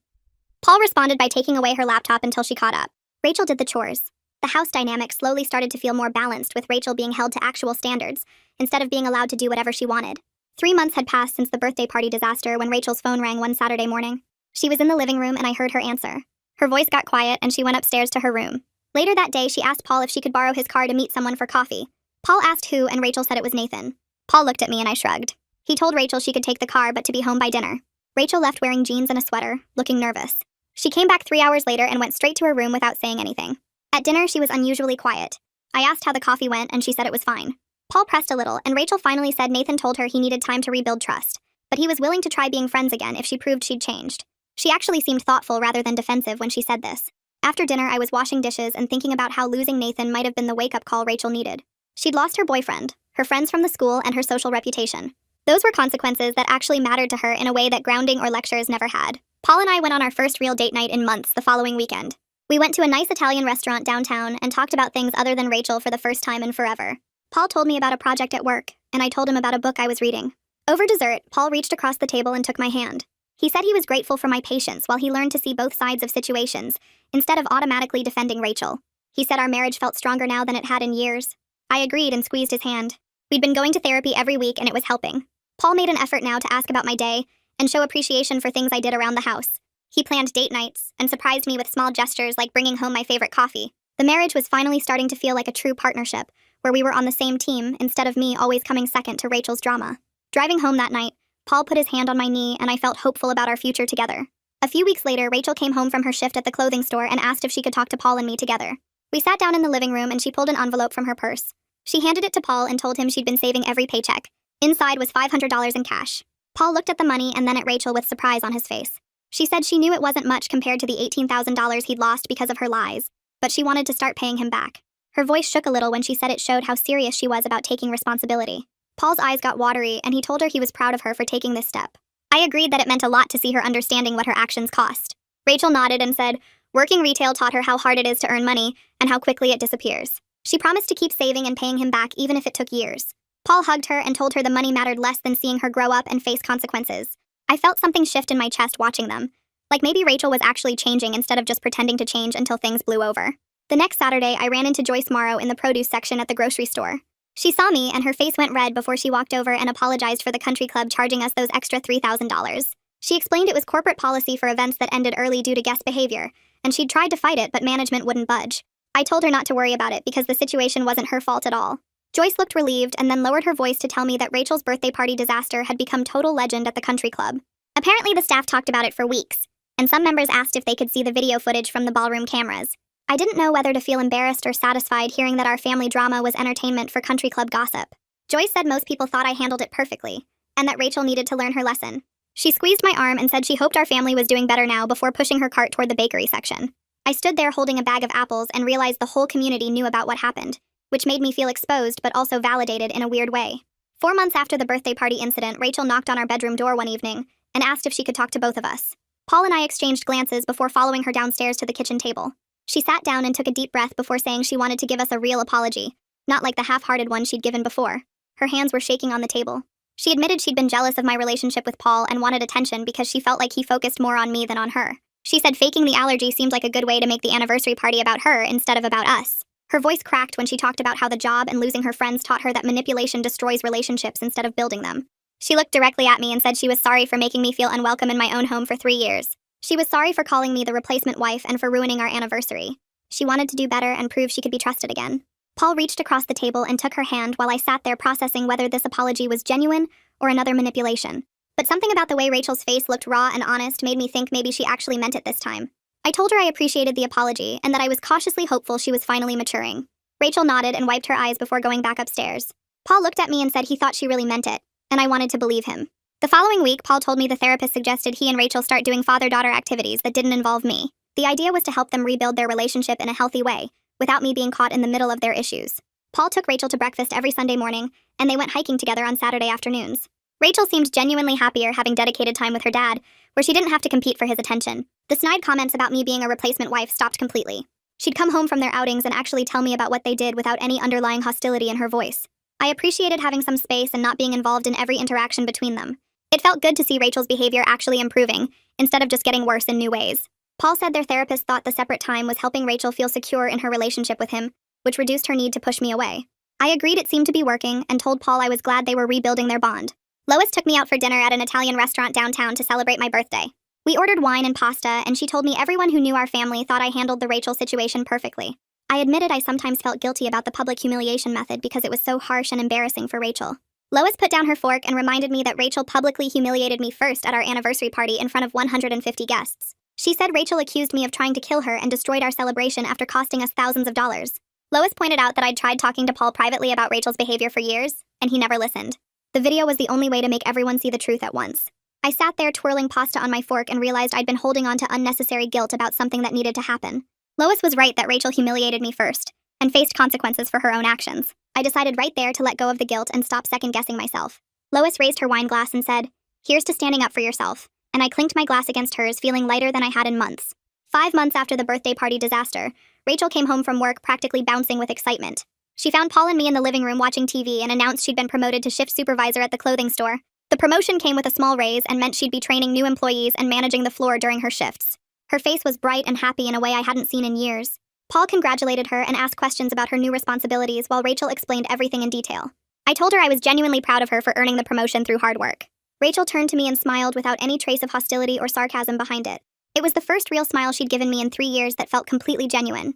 Paul responded by taking away her laptop until she caught up. Rachel did the chores. The house dynamic slowly started to feel more balanced, with Rachel being held to actual standards, instead of being allowed to do whatever she wanted. 3 months had passed since the birthday party disaster when Rachel's phone rang one Saturday morning. She was in the living room and I heard her answer. Her voice got quiet and she went upstairs to her room. Later that day, she asked Paul if she could borrow his car to meet someone for coffee. Paul asked who, and Rachel said it was Nathan. Paul looked at me and I shrugged. He told Rachel she could take the car but to be home by dinner. Rachel left wearing jeans and a sweater, looking nervous. She came back 3 hours later and went straight to her room without saying anything. At dinner, she was unusually quiet. I asked how the coffee went and she said it was fine. Paul pressed a little and Rachel finally said Nathan told her he needed time to rebuild trust, but he was willing to try being friends again if she proved she'd changed. She actually seemed thoughtful rather than defensive when she said this. After dinner, I was washing dishes and thinking about how losing Nathan might have been the wake-up call Rachel needed. She'd lost her boyfriend, her friends from the school, and her social reputation. Those were consequences that actually mattered to her in a way that grounding or lectures never had. Paul and I went on our first real date night in months the following weekend. We went to a nice Italian restaurant downtown and talked about things other than Rachel for the first time in forever. Paul told me about a project at work, and I told him about a book I was reading. Over dessert, Paul reached across the table and took my hand. He said he was grateful for my patience while he learned to see both sides of situations, instead of automatically defending Rachel. He said our marriage felt stronger now than it had in years. I agreed and squeezed his hand. We'd been going to therapy every week and it was helping. Paul made an effort now to ask about my day and show appreciation for things I did around the house. He planned date nights and surprised me with small gestures like bringing home my favorite coffee. The marriage was finally starting to feel like a true partnership, where we were on the same team instead of me always coming second to Rachel's drama. Driving home that night, Paul put his hand on my knee and I felt hopeful about our future together. A few weeks later, Rachel came home from her shift at the clothing store and asked if she could talk to Paul and me together. We sat down in the living room and she pulled an envelope from her purse. She handed it to Paul and told him she'd been saving every paycheck. Inside was $500 in cash. Paul looked at the money and then at Rachel with surprise on his face. She said she knew it wasn't much compared to the $18,000 he'd lost because of her lies, but she wanted to start paying him back. Her voice shook a little when she said it showed how serious she was about taking responsibility. Paul's eyes got watery, and he told her he was proud of her for taking this step. I agreed that it meant a lot to see her understanding what her actions cost. Rachel nodded and said, "Working retail taught her how hard it is to earn money and how quickly it disappears." She promised to keep saving and paying him back even if it took years. Paul hugged her and told her the money mattered less than seeing her grow up and face consequences. I felt something shift in my chest watching them. Like maybe Rachel was actually changing instead of just pretending to change until things blew over. The next Saturday, I ran into Joyce Morrow in the produce section at the grocery store. She saw me, and her face went red before she walked over and apologized for the country club charging us those extra $3,000. She explained it was corporate policy for events that ended early due to guest behavior, and she'd tried to fight it, but management wouldn't budge. I told her not to worry about it because the situation wasn't her fault at all. Joyce looked relieved and then lowered her voice to tell me that Rachel's birthday party disaster had become total legend at the country club. Apparently, the staff talked about it for weeks, and some members asked if they could see the video footage from the ballroom cameras. I didn't know whether to feel embarrassed or satisfied hearing that our family drama was entertainment for country club gossip. Joyce said most people thought I handled it perfectly, and that Rachel needed to learn her lesson. She squeezed my arm and said she hoped our family was doing better now before pushing her cart toward the bakery section. I stood there holding a bag of apples and realized the whole community knew about what happened, which made me feel exposed but also validated in a weird way. 4 months after the birthday party incident, Rachel knocked on our bedroom door one evening and asked if she could talk to both of us. Paul and I exchanged glances before following her downstairs to the kitchen table. She sat down and took a deep breath before saying she wanted to give us a real apology, not like the half-hearted one she'd given before. Her hands were shaking on the table. She admitted she'd been jealous of my relationship with Paul and wanted attention because she felt like he focused more on me than on her. She said faking the allergy seemed like a good way to make the anniversary party about her instead of about us. Her voice cracked when she talked about how the job and losing her friends taught her that manipulation destroys relationships instead of building them. She looked directly at me and said she was sorry for making me feel unwelcome in my own home for 3 years. She was sorry for calling me the replacement wife and for ruining our anniversary. She wanted to do better and prove she could be trusted again. Paul reached across the table and took her hand while I sat there processing whether this apology was genuine or another manipulation. But something about the way Rachel's face looked raw and honest made me think maybe she actually meant it this time. I told her I appreciated the apology and that I was cautiously hopeful she was finally maturing. Rachel nodded and wiped her eyes before going back upstairs. Paul looked at me and said he thought she really meant it, and I wanted to believe him. The following week, Paul told me the therapist suggested he and Rachel start doing father-daughter activities that didn't involve me. The idea was to help them rebuild their relationship in a healthy way, without me being caught in the middle of their issues. Paul took Rachel to breakfast every Sunday morning, and they went hiking together on Saturday afternoons. Rachel seemed genuinely happier having dedicated time with her dad, where she didn't have to compete for his attention. The snide comments about me being a replacement wife stopped completely. She'd come home from their outings and actually tell me about what they did without any underlying hostility in her voice. I appreciated having some space and not being involved in every interaction between them. It felt good to see Rachel's behavior actually improving, instead of just getting worse in new ways. Paul said their therapist thought the separate time was helping Rachel feel secure in her relationship with him, which reduced her need to push me away. I agreed it seemed to be working and told Paul I was glad they were rebuilding their bond. Lois took me out for dinner at an Italian restaurant downtown to celebrate my birthday. We ordered wine and pasta, and she told me everyone who knew our family thought I handled the Rachel situation perfectly. I admitted I sometimes felt guilty about the public humiliation method because it was so harsh and embarrassing for Rachel. Lois put down her fork and reminded me that Rachel publicly humiliated me first at our anniversary party in front of 150 guests. She said Rachel accused me of trying to kill her and destroyed our celebration after costing us thousands of dollars. Lois pointed out that I'd tried talking to Paul privately about Rachel's behavior for years, and he never listened. The video was the only way to make everyone see the truth at once. I sat there twirling pasta on my fork and realized I'd been holding on to unnecessary guilt about something that needed to happen. Lois was right that Rachel humiliated me first, and faced consequences for her own actions. I decided right there to let go of the guilt and stop second-guessing myself. Lois raised her wine glass and said, "Here's to standing up for yourself," and I clinked my glass against hers, feeling lighter than I had in months. 5 months after the birthday party disaster, Rachel came home from work practically bouncing with excitement. She found Paul and me in the living room watching TV and announced she'd been promoted to shift supervisor at the clothing store. The promotion came with a small raise and meant she'd be training new employees and managing the floor during her shifts. Her face was bright and happy in a way I hadn't seen in years. Paul congratulated her and asked questions about her new responsibilities while Rachel explained everything in detail. I told her I was genuinely proud of her for earning the promotion through hard work. Rachel turned to me and smiled without any trace of hostility or sarcasm behind it. It was the first real smile she'd given me in 3 years that felt completely genuine.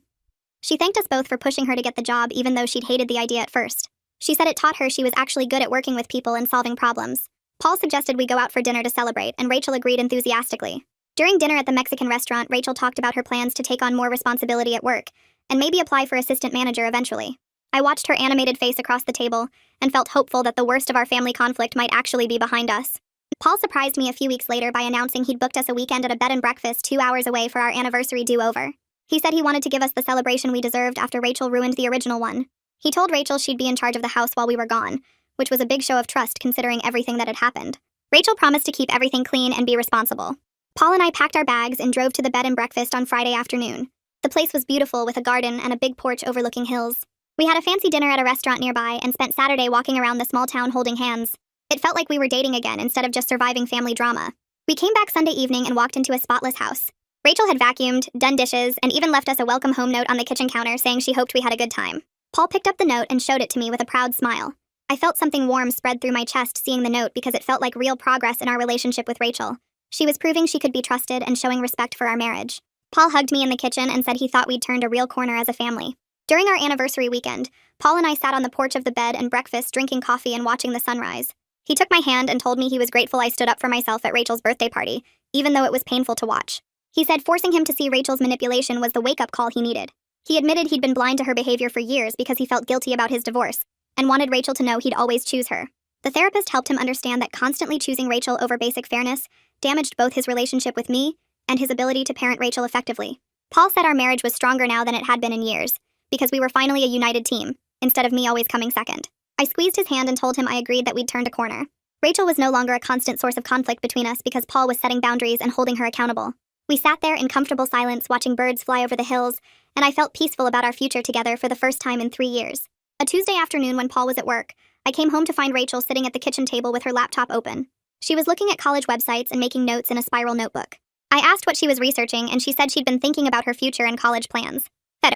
She thanked us both for pushing her to get the job even though she'd hated the idea at first. She said it taught her she was actually good at working with people and solving problems. Paul suggested we go out for dinner to celebrate, and Rachel agreed enthusiastically. During dinner at the Mexican restaurant, Rachel talked about her plans to take on more responsibility at work, and maybe apply for assistant manager eventually. I watched her animated face across the table, and felt hopeful that the worst of our family conflict might actually be behind us. Paul surprised me a few weeks later by announcing he'd booked us a weekend at a bed and breakfast 2 hours away for our anniversary do-over. He said he wanted to give us the celebration we deserved after Rachel ruined the original one. He told Rachel she'd be in charge of the house while we were gone, which was a big show of trust considering everything that had happened. Rachel promised to keep everything clean and be responsible. Paul and I packed our bags and drove to the bed and breakfast on Friday afternoon. The place was beautiful with a garden and a big porch overlooking hills. We had a fancy dinner at a restaurant nearby and spent Saturday walking around the small town holding hands. It felt like we were dating again instead of just surviving family drama. We came back Sunday evening and walked into a spotless house. Rachel had vacuumed, done dishes, and even left us a welcome home note on the kitchen counter saying she hoped we had a good time. Paul picked up the note and showed it to me with a proud smile. I felt something warm spread through my chest seeing the note because it felt like real progress in our relationship with Rachel. She was proving she could be trusted and showing respect for our marriage. Paul hugged me in the kitchen and said he thought we'd turned a real corner as a family. During our anniversary weekend, Paul and I sat on the porch of the bed and breakfast drinking coffee and watching the sunrise. He took my hand and told me he was grateful I stood up for myself at Rachel's birthday party, even though it was painful to watch. He said forcing him to see Rachel's manipulation was the wake-up call he needed. He admitted he'd been blind to her behavior for years because he felt guilty about his divorce, and wanted Rachel to know he'd always choose her. The therapist helped him understand that constantly choosing Rachel over basic fairness damaged both his relationship with me and his ability to parent Rachel effectively. Paul said our marriage was stronger now than it had been in years, because we were finally a united team, instead of me always coming second. I squeezed his hand and told him I agreed that we'd turned a corner. Rachel was no longer a constant source of conflict between us because Paul was setting boundaries and holding her accountable. We sat there in comfortable silence watching birds fly over the hills, and I felt peaceful about our future together for the first time in 3 years. A Tuesday afternoon when Paul was at work, I came home to find Rachel sitting at the kitchen table with her laptop open. She was looking at college websites and making notes in a spiral notebook. I asked what she was researching, and she said she'd been thinking about her future and college plans.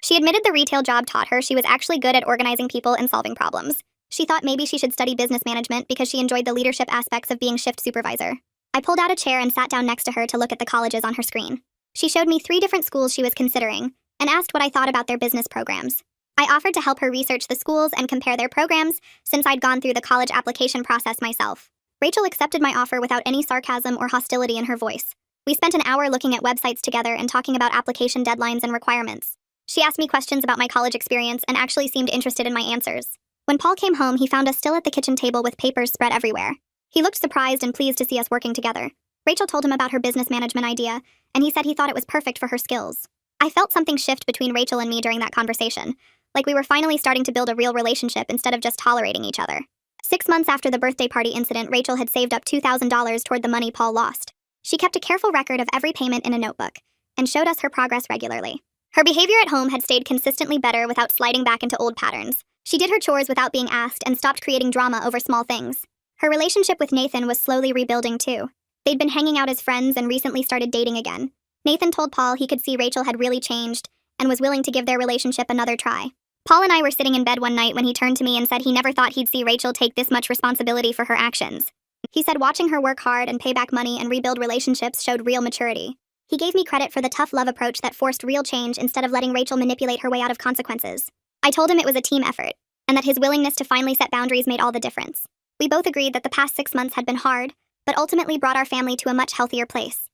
She admitted the retail job taught her she was actually good at organizing people and solving problems. She thought maybe she should study business management because she enjoyed the leadership aspects of being shift supervisor. I pulled out a chair and sat down next to her to look at the colleges on her screen. She showed me 3 different schools she was considering, and asked what I thought about their business programs. I offered to help her research the schools and compare their programs, since I'd gone through the college application process myself. Rachel accepted my offer without any sarcasm or hostility in her voice. We spent an hour looking at websites together and talking about application deadlines and requirements. She asked me questions about my college experience and actually seemed interested in my answers. When Paul came home, he found us still at the kitchen table with papers spread everywhere. He looked surprised and pleased to see us working together. Rachel told him about her business management idea, and he said he thought it was perfect for her skills. I felt something shift between Rachel and me during that conversation, like we were finally starting to build a real relationship instead of just tolerating each other. 6 months after the birthday party incident, Rachel had saved up $2,000 toward the money Paul lost. She kept a careful record of every payment in a notebook, and showed us her progress regularly. Her behavior at home had stayed consistently better without sliding back into old patterns. She did her chores without being asked and stopped creating drama over small things. Her relationship with Nathan was slowly rebuilding too. They'd been hanging out as friends and recently started dating again. Nathan told Paul he could see Rachel had really changed and was willing to give their relationship another try. Paul and I were sitting in bed one night when he turned to me and said he never thought he'd see Rachel take this much responsibility for her actions. He said watching her work hard and pay back money and rebuild relationships showed real maturity. He gave me credit for the tough love approach that forced real change instead of letting Rachel manipulate her way out of consequences. I told him it was a team effort, and that his willingness to finally set boundaries made all the difference. We both agreed that the past 6 months had been hard, but ultimately brought our family to a much healthier place.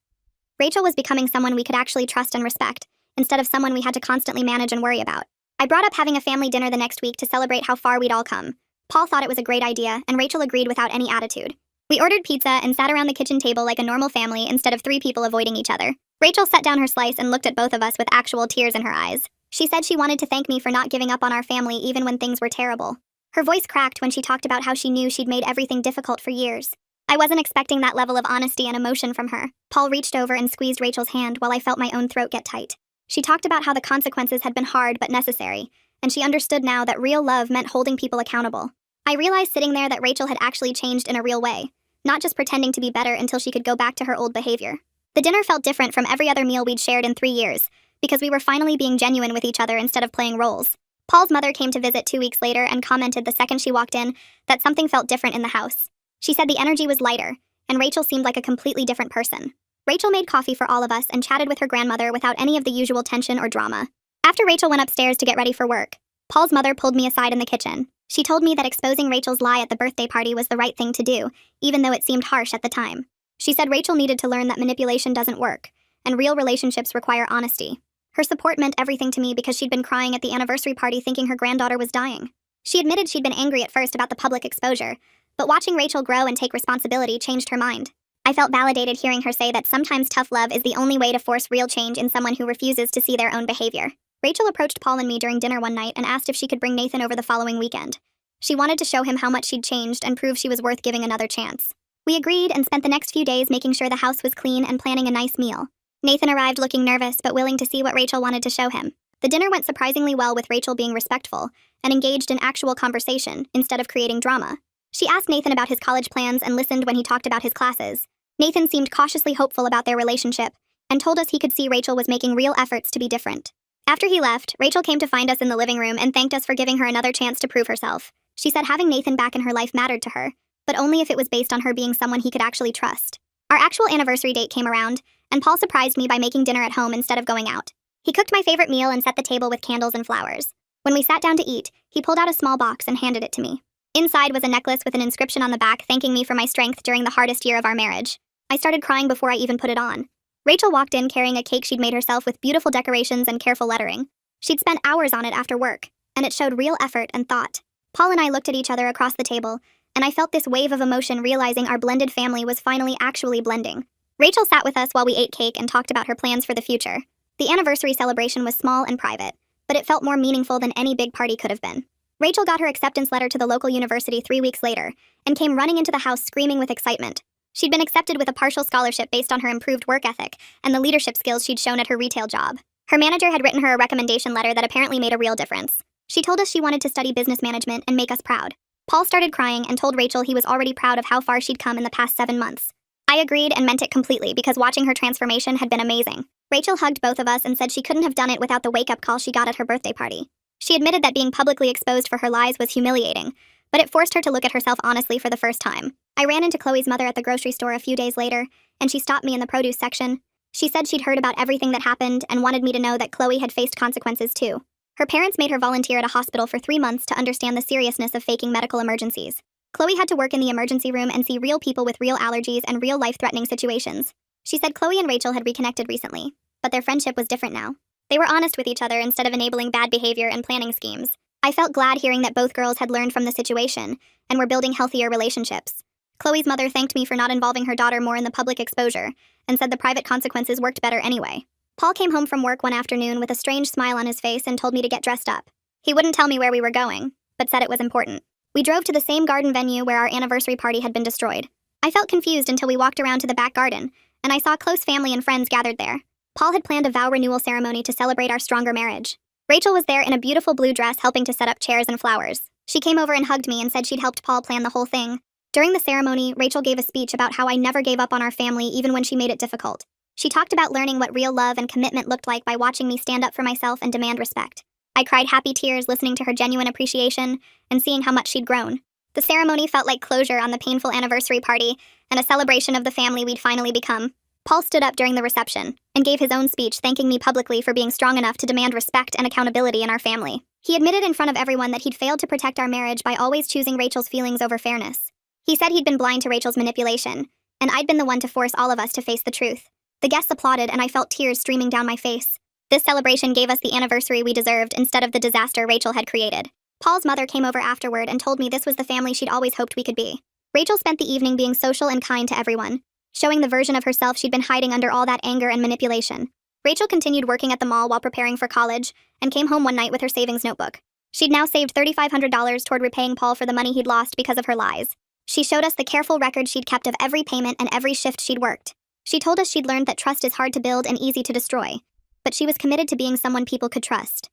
Rachel was becoming someone we could actually trust and respect, instead of someone we had to constantly manage and worry about. I brought up having a family dinner the next week to celebrate how far we'd all come. Paul thought it was a great idea, and Rachel agreed without any attitude. We ordered pizza and sat around the kitchen table like a normal family instead of 3 people avoiding each other. Rachel set down her slice and looked at both of us with actual tears in her eyes. She said she wanted to thank me for not giving up on our family even when things were terrible. Her voice cracked when she talked about how she knew she'd made everything difficult for years. I wasn't expecting that level of honesty and emotion from her. Paul reached over and squeezed Rachel's hand while I felt my own throat get tight. She talked about how the consequences had been hard but necessary, and she understood now that real love meant holding people accountable. I realized sitting there that Rachel had actually changed in a real way, not just pretending to be better until she could go back to her old behavior. The dinner felt different from every other meal we'd shared in 3 years, because we were finally being genuine with each other instead of playing roles. Paul's mother came to visit 2 weeks later and commented the second she walked in that something felt different in the house. She said the energy was lighter, and Rachel seemed like a completely different person. Rachel made coffee for all of us and chatted with her grandmother without any of the usual tension or drama. After Rachel went upstairs to get ready for work, Paul's mother pulled me aside in the kitchen. She told me that exposing Rachel's lie at the birthday party was the right thing to do, even though it seemed harsh at the time. She said Rachel needed to learn that manipulation doesn't work, and real relationships require honesty. Her support meant everything to me because she'd been crying at the anniversary party thinking her granddaughter was dying. She admitted she'd been angry at first about the public exposure, but watching Rachel grow and take responsibility changed her mind. I felt validated hearing her say that sometimes tough love is the only way to force real change in someone who refuses to see their own behavior. Rachel approached Paul and me during dinner one night and asked if she could bring Nathan over the following weekend. She wanted to show him how much she'd changed and prove she was worth giving another chance. We agreed and spent the next few days making sure the house was clean and planning a nice meal. Nathan arrived looking nervous but willing to see what Rachel wanted to show him. The dinner went surprisingly well, with Rachel being respectful and engaged in actual conversation instead of creating drama. She asked Nathan about his college plans and listened when he talked about his classes. Nathan seemed cautiously hopeful about their relationship and told us he could see Rachel was making real efforts to be different. After he left, Rachel came to find us in the living room and thanked us for giving her another chance to prove herself. She said having Nathan back in her life mattered to her, but only if it was based on her being someone he could actually trust. Our actual anniversary date came around, and Paul surprised me by making dinner at home instead of going out. He cooked my favorite meal and set the table with candles and flowers. When we sat down to eat, he pulled out a small box and handed it to me. Inside was a necklace with an inscription on the back thanking me for my strength during the hardest year of our marriage. I started crying before I even put it on. Rachel walked in carrying a cake she'd made herself with beautiful decorations and careful lettering. She'd spent hours on it after work, and it showed real effort and thought. Paul and I looked at each other across the table, and I felt this wave of emotion realizing our blended family was finally actually blending. Rachel sat with us while we ate cake and talked about her plans for the future. The anniversary celebration was small and private, but it felt more meaningful than any big party could have been. Rachel got her acceptance letter to the local university 3 weeks later, and came running into the house screaming with excitement. She'd been accepted with a partial scholarship based on her improved work ethic and the leadership skills she'd shown at her retail job. Her manager had written her a recommendation letter that apparently made a real difference. She told us she wanted to study business management and make us proud. Paul started crying and told Rachel he was already proud of how far she'd come in the past 7 months. I agreed and meant it completely because watching her transformation had been amazing. Rachel hugged both of us and said she couldn't have done it without the wake-up call she got at her birthday party. She admitted that being publicly exposed for her lies was humiliating, but it forced her to look at herself honestly for the first time. I ran into Chloe's mother at the grocery store a few days later, and she stopped me in the produce section. She said she'd heard about everything that happened and wanted me to know that Chloe had faced consequences too. Her parents made her volunteer at a hospital for 3 months to understand the seriousness of faking medical emergencies. Chloe had to work in the emergency room and see real people with real allergies and real life-threatening situations. She said Chloe and Rachel had reconnected recently, but their friendship was different now. They were honest with each other instead of enabling bad behavior and planning schemes. I felt glad hearing that both girls had learned from the situation and were building healthier relationships. Chloe's mother thanked me for not involving her daughter more in the public exposure and said the private consequences worked better anyway. Paul came home from work one afternoon with a strange smile on his face and told me to get dressed up. He wouldn't tell me where we were going, but said it was important. We drove to the same garden venue where our anniversary party had been destroyed. I felt confused until we walked around to the back garden, and I saw close family and friends gathered there. Paul had planned a vow renewal ceremony to celebrate our stronger marriage. Rachel was there in a beautiful blue dress helping to set up chairs and flowers. She came over and hugged me and said she'd helped Paul plan the whole thing. During the ceremony, Rachel gave a speech about how I never gave up on our family even when she made it difficult. She talked about learning what real love and commitment looked like by watching me stand up for myself and demand respect. I cried happy tears listening to her genuine appreciation and seeing how much she'd grown. The ceremony felt like closure on the painful anniversary party and a celebration of the family we'd finally become. Paul stood up during the reception and gave his own speech thanking me publicly for being strong enough to demand respect and accountability in our family. He admitted in front of everyone that he'd failed to protect our marriage by always choosing Rachel's feelings over fairness. He said he'd been blind to Rachel's manipulation, and I'd been the one to force all of us to face the truth. The guests applauded and I felt tears streaming down my face. This celebration gave us the anniversary we deserved instead of the disaster Rachel had created. Paul's mother came over afterward and told me this was the family she'd always hoped we could be. Rachel spent the evening being social and kind to everyone, showing the version of herself she'd been hiding under all that anger and manipulation. Rachel continued working at the mall while preparing for college and came home one night with her savings notebook. She'd now saved $3,500 toward repaying Paul for the money he'd lost because of her lies. She showed us the careful record she'd kept of every payment and every shift she'd worked. She told us she'd learned that trust is hard to build and easy to destroy, but she was committed to being someone people could trust.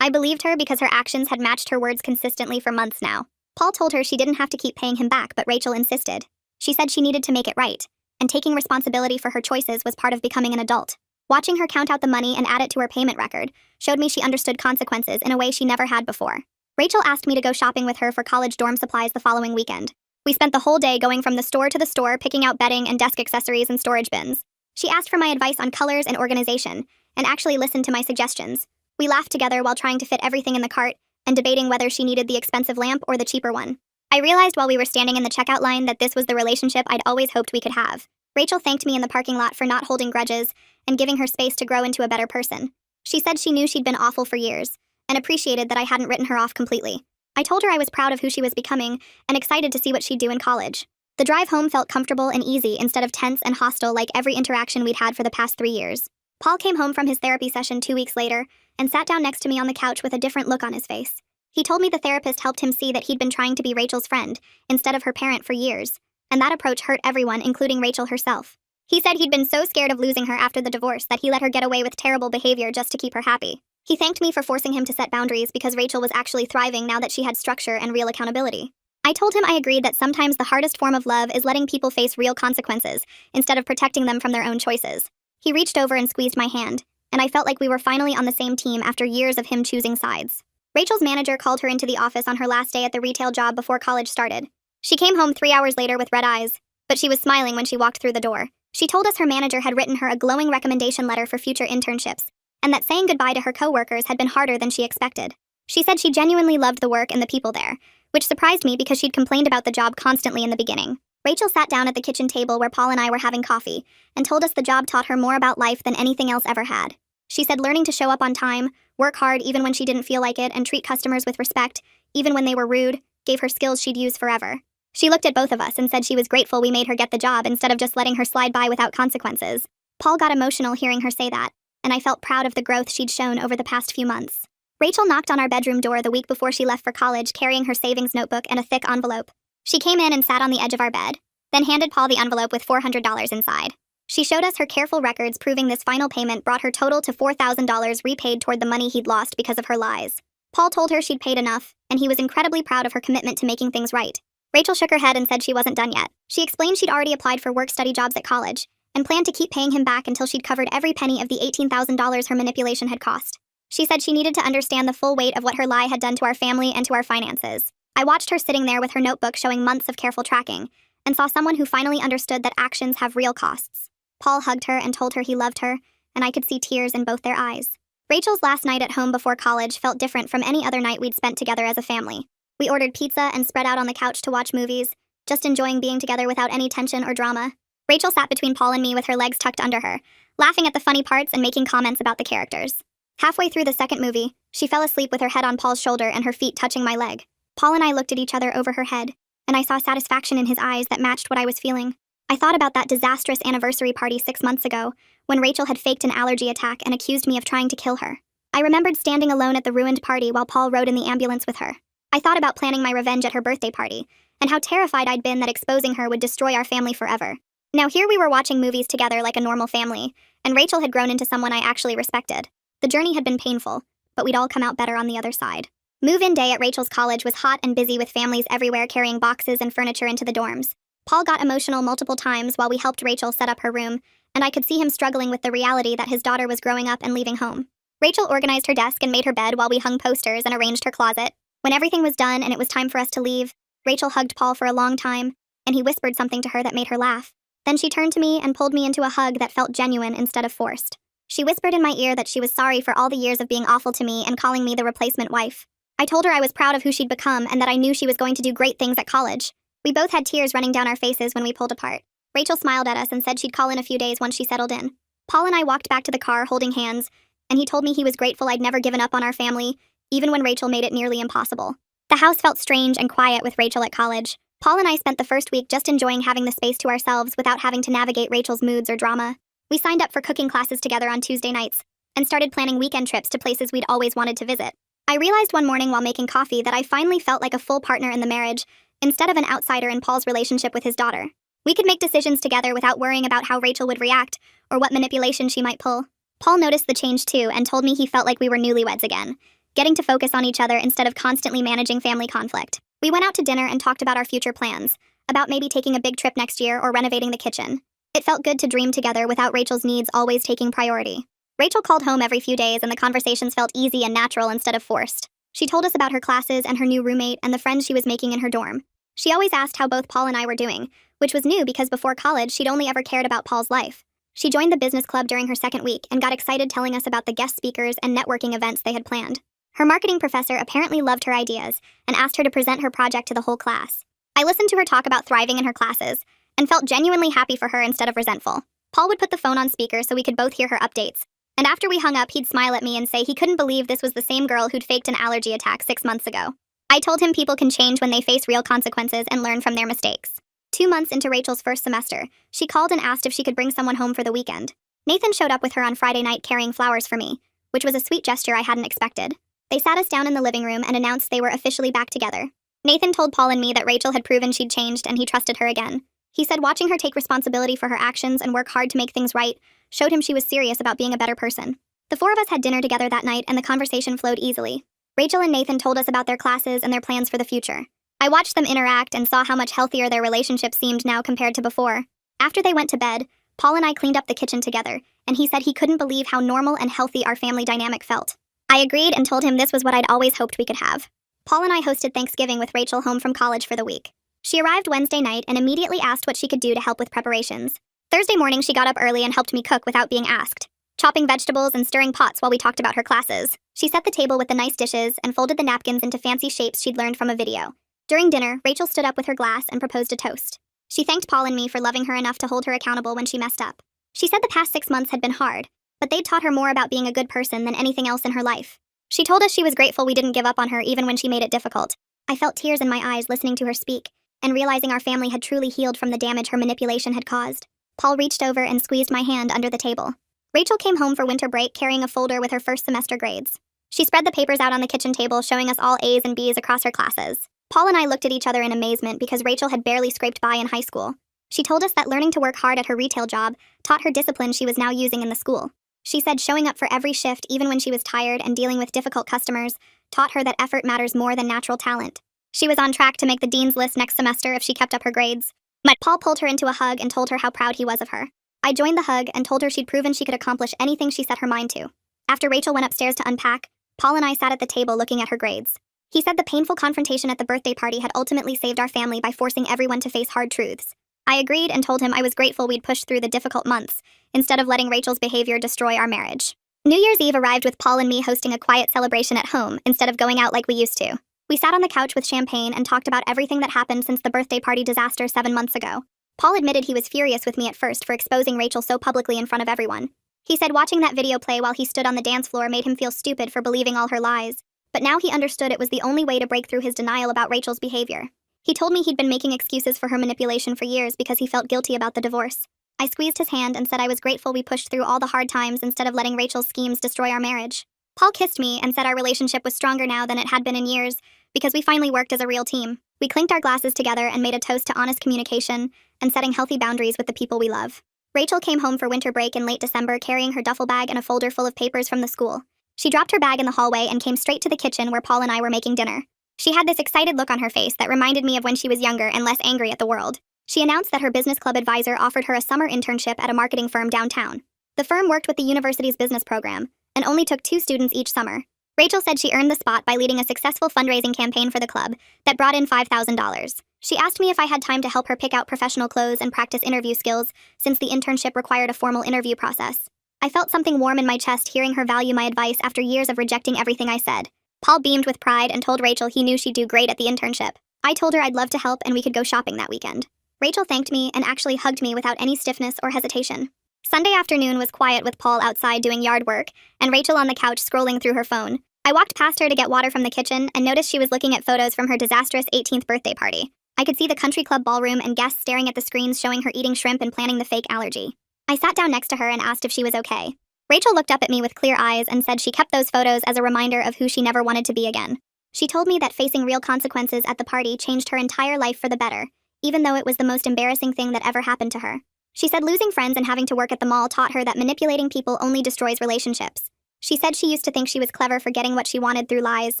I believed her because her actions had matched her words consistently for months now. Paul told her she didn't have to keep paying him back, but Rachel insisted. She said she needed to make it right, and taking responsibility for her choices was part of becoming an adult. Watching her count out the money and add it to her payment record showed me she understood consequences in a way she never had before. Rachel asked me to go shopping with her for college dorm supplies the following weekend. We spent the whole day going from the store to the store, picking out bedding and desk accessories and storage bins. She asked for my advice on colors and organization, and actually listened to my suggestions. We laughed together while trying to fit everything in the cart and debating whether she needed the expensive lamp or the cheaper one. I realized while we were standing in the checkout line that this was the relationship I'd always hoped we could have. Rachel thanked me in the parking lot for not holding grudges and giving her space to grow into a better person. She said she knew she'd been awful for years and appreciated that I hadn't written her off completely. I told her I was proud of who she was becoming and excited to see what she'd do in college. The drive home felt comfortable and easy instead of tense and hostile like every interaction we'd had for the past 3 years. Paul came home from his therapy session 2 weeks later and sat down next to me on the couch with a different look on his face. He told me the therapist helped him see that he'd been trying to be Rachel's friend instead of her parent for years, and that approach hurt everyone, including Rachel herself. He said he'd been so scared of losing her after the divorce that he let her get away with terrible behavior just to keep her happy. He thanked me for forcing him to set boundaries because Rachel was actually thriving now that she had structure and real accountability. I told him I agreed that sometimes the hardest form of love is letting people face real consequences instead of protecting them from their own choices. He reached over and squeezed my hand, and I felt like we were finally on the same team after years of him choosing sides. Rachel's manager called her into the office on her last day at the retail job before college started. She came home 3 hours later with red eyes, but she was smiling when she walked through the door. She told us her manager had written her a glowing recommendation letter for future internships, and that saying goodbye to her coworkers had been harder than she expected. She said she genuinely loved the work and the people there, which surprised me because she'd complained about the job constantly in the beginning. Rachel sat down at the kitchen table where Paul and I were having coffee and told us the job taught her more about life than anything else ever had. She said learning to show up on time, work hard even when she didn't feel like it, and treat customers with respect, even when they were rude, gave her skills she'd use forever. She looked at both of us and said she was grateful we made her get the job instead of just letting her slide by without consequences. Paul got emotional hearing her say that, and I felt proud of the growth she'd shown over the past few months. Rachel knocked on our bedroom door the week before she left for college carrying her savings notebook and a thick envelope. She came in and sat on the edge of our bed, then handed Paul the envelope with $400 inside. She showed us her careful records proving this final payment brought her total to $4,000 repaid toward the money he'd lost because of her lies. Paul told her she'd paid enough, and he was incredibly proud of her commitment to making things right. Rachel shook her head and said she wasn't done yet. She explained she'd already applied for work-study jobs at college, and planned to keep paying him back until she'd covered every penny of the $18,000 her manipulation had cost. She said she needed to understand the full weight of what her lie had done to our family and to our finances. I watched her sitting there with her notebook showing months of careful tracking, and saw someone who finally understood that actions have real costs. Paul hugged her and told her he loved her, and I could see tears in both their eyes. Rachel's last night at home before college felt different from any other night we'd spent together as a family. We ordered pizza and spread out on the couch to watch movies, just enjoying being together without any tension or drama. Rachel sat between Paul and me with her legs tucked under her, laughing at the funny parts and making comments about the characters. Halfway through the second movie, she fell asleep with her head on Paul's shoulder and her feet touching my leg. Paul and I looked at each other over her head, and I saw satisfaction in his eyes that matched what I was feeling. I thought about that disastrous anniversary party 6 months ago, when Rachel had faked an allergy attack and accused me of trying to kill her. I remembered standing alone at the ruined party while Paul rode in the ambulance with her. I thought about planning my revenge at her birthday party, and how terrified I'd been that exposing her would destroy our family forever. Now here we were watching movies together like a normal family, and Rachel had grown into someone I actually respected. The journey had been painful, but we'd all come out better on the other side. Move-in day at Rachel's college was hot and busy with families everywhere carrying boxes and furniture into the dorms. Paul got emotional multiple times while we helped Rachel set up her room, and I could see him struggling with the reality that his daughter was growing up and leaving home. Rachel organized her desk and made her bed while we hung posters and arranged her closet. When everything was done and it was time for us to leave, Rachel hugged Paul for a long time, and he whispered something to her that made her laugh. Then she turned to me and pulled me into a hug that felt genuine instead of forced. She whispered in my ear that she was sorry for all the years of being awful to me and calling me the replacement wife. I told her I was proud of who she'd become and that I knew she was going to do great things at college. We both had tears running down our faces when we pulled apart. Rachel smiled at us and said she'd call in a few days once she settled in. Paul and I walked back to the car holding hands, and he told me he was grateful I'd never given up on our family, even when Rachel made it nearly impossible. The house felt strange and quiet with Rachel at college. Paul and I spent the first week just enjoying having the space to ourselves without having to navigate Rachel's moods or drama. We signed up for cooking classes together on Tuesday nights, and started planning weekend trips to places we'd always wanted to visit. I realized one morning while making coffee that I finally felt like a full partner in the marriage, instead of an outsider in Paul's relationship with his daughter. We could make decisions together without worrying about how Rachel would react, or what manipulation she might pull. Paul noticed the change too and told me he felt like we were newlyweds again, getting to focus on each other instead of constantly managing family conflict. We went out to dinner and talked about our future plans, about maybe taking a big trip next year or renovating the kitchen. It felt good to dream together without Rachel's needs always taking priority. Rachel called home every few days and the conversations felt easy and natural instead of forced. She told us about her classes and her new roommate and the friends she was making in her dorm. She always asked how both Paul and I were doing, which was new because before college she'd only ever cared about Paul's life. She joined the business club during her second week and got excited telling us about the guest speakers and networking events they had planned. Her marketing professor apparently loved her ideas and asked her to present her project to the whole class. I listened to her talk about thriving in her classes and felt genuinely happy for her instead of resentful. Paul would put the phone on speaker so we could both hear her updates, and after we hung up he'd smile at me and say he couldn't believe this was the same girl who'd faked an allergy attack 6 months ago. I told him people can change when they face real consequences and learn from their mistakes. 2 months into Rachel's first semester, she called and asked if she could bring someone home for the weekend. Nathan showed up with her on Friday night carrying flowers for me, which was a sweet gesture I hadn't expected. They sat us down in the living room and announced they were officially back together. Nathan told Paul and me that Rachel had proven she'd changed and he trusted her again. He said watching her take responsibility for her actions and work hard to make things right showed him she was serious about being a better person. The 4 of us had dinner together that night and the conversation flowed easily. Rachel and Nathan told us about their classes and their plans for the future. I watched them interact and saw how much healthier their relationship seemed now compared to before. After they went to bed, Paul and I cleaned up the kitchen together, and he said he couldn't believe how normal and healthy our family dynamic felt. I agreed and told him this was what I'd always hoped we could have. Paul and I hosted Thanksgiving with Rachel home from college for the week. She arrived Wednesday night and immediately asked what she could do to help with preparations. Thursday morning she got up early and helped me cook without being asked, chopping vegetables and stirring pots while we talked about her classes. She set the table with the nice dishes and folded the napkins into fancy shapes she'd learned from a video. During dinner, Rachel stood up with her glass and proposed a toast. She thanked Paul and me for loving her enough to hold her accountable when she messed up. She said the past 6 months had been hard, but they'd taught her more about being a good person than anything else in her life. She told us she was grateful we didn't give up on her even when she made it difficult. I felt tears in my eyes listening to her speak, and realizing our family had truly healed from the damage her manipulation had caused. Paul reached over and squeezed my hand under the table. Rachel came home for winter break carrying a folder with her first semester grades. She spread the papers out on the kitchen table, showing us all A's and B's across her classes. Paul and I looked at each other in amazement because Rachel had barely scraped by in high school. She told us that learning to work hard at her retail job taught her discipline she was now using in the school. She said showing up for every shift even when she was tired and dealing with difficult customers taught her that effort matters more than natural talent. She was on track to make the dean's list next semester if she kept up her grades. Paul pulled her into a hug and told her how proud he was of her. I joined the hug and told her she'd proven she could accomplish anything she set her mind to. After Rachel went upstairs to unpack, Paul and I sat at the table looking at her grades. He said the painful confrontation at the birthday party had ultimately saved our family by forcing everyone to face hard truths. I agreed and told him I was grateful we'd pushed through the difficult months, instead of letting Rachel's behavior destroy our marriage. New Year's Eve arrived with Paul and me hosting a quiet celebration at home instead of going out like we used to. We sat on the couch with champagne and talked about everything that happened since the birthday party disaster 7 months ago. Paul admitted he was furious with me at first for exposing Rachel so publicly in front of everyone. He said watching that video play while he stood on the dance floor made him feel stupid for believing all her lies. But now he understood it was the only way to break through his denial about Rachel's behavior. He told me he'd been making excuses for her manipulation for years because he felt guilty about the divorce. I squeezed his hand and said I was grateful we pushed through all the hard times instead of letting Rachel's schemes destroy our marriage. Paul kissed me and said our relationship was stronger now than it had been in years because we finally worked as a real team. We clinked our glasses together and made a toast to honest communication and setting healthy boundaries with the people we love. Rachel came home for winter break in late December carrying her duffel bag and a folder full of papers from the school. She dropped her bag in the hallway and came straight to the kitchen where Paul and I were making dinner. She had this excited look on her face that reminded me of when she was younger and less angry at the world. She announced that her business club advisor offered her a summer internship at a marketing firm downtown. The firm worked with the university's business program and only took 2 students each summer. Rachel said she earned the spot by leading a successful fundraising campaign for the club that brought in $5,000. She asked me if I had time to help her pick out professional clothes and practice interview skills since the internship required a formal interview process. I felt something warm in my chest hearing her value my advice after years of rejecting everything I said. Paul beamed with pride and told Rachel he knew she'd do great at the internship. I told her I'd love to help and we could go shopping that weekend. Rachel thanked me and actually hugged me without any stiffness or hesitation. Sunday afternoon was quiet with Paul outside doing yard work and Rachel on the couch scrolling through her phone. I walked past her to get water from the kitchen and noticed she was looking at photos from her disastrous 18th birthday party. I could see the country club ballroom and guests staring at the screens showing her eating shrimp and planning the fake allergy. I sat down next to her and asked if she was okay. Rachel looked up at me with clear eyes and said she kept those photos as a reminder of who she never wanted to be again. She told me that facing real consequences at the party changed her entire life for the better, even though it was the most embarrassing thing that ever happened to her. She said losing friends and having to work at the mall taught her that manipulating people only destroys relationships. She said she used to think she was clever for getting what she wanted through lies,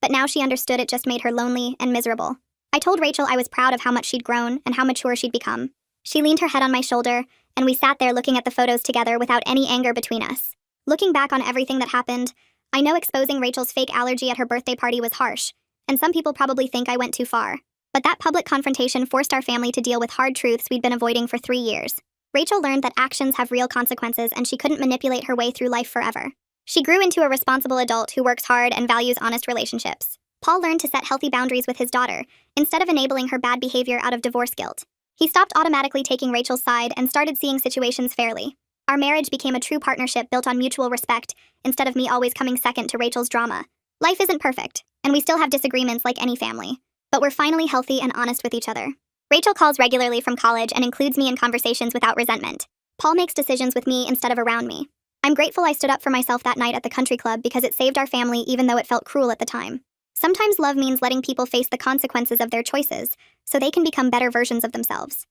but now she understood it just made her lonely and miserable. I told Rachel I was proud of how much she'd grown and how mature she'd become. She leaned her head on my shoulder, and we sat there looking at the photos together without any anger between us. Looking back on everything that happened, I know exposing Rachel's fake allergy at her birthday party was harsh, and some people probably think I went too far. But that public confrontation forced our family to deal with hard truths we'd been avoiding for 3 years. Rachel learned that actions have real consequences and she couldn't manipulate her way through life forever. She grew into a responsible adult who works hard and values honest relationships. Paul learned to set healthy boundaries with his daughter, instead of enabling her bad behavior out of divorce guilt. He stopped automatically taking Rachel's side and started seeing situations fairly. Our marriage became a true partnership built on mutual respect, instead of me always coming second to Rachel's drama. Life isn't perfect, and we still have disagreements like any family. But we're finally healthy and honest with each other. Rachel calls regularly from college and includes me in conversations without resentment. Paul makes decisions with me instead of around me. I'm grateful I stood up for myself that night at the country club because it saved our family even though it felt cruel at the time. Sometimes love means letting people face the consequences of their choices so they can become better versions of themselves.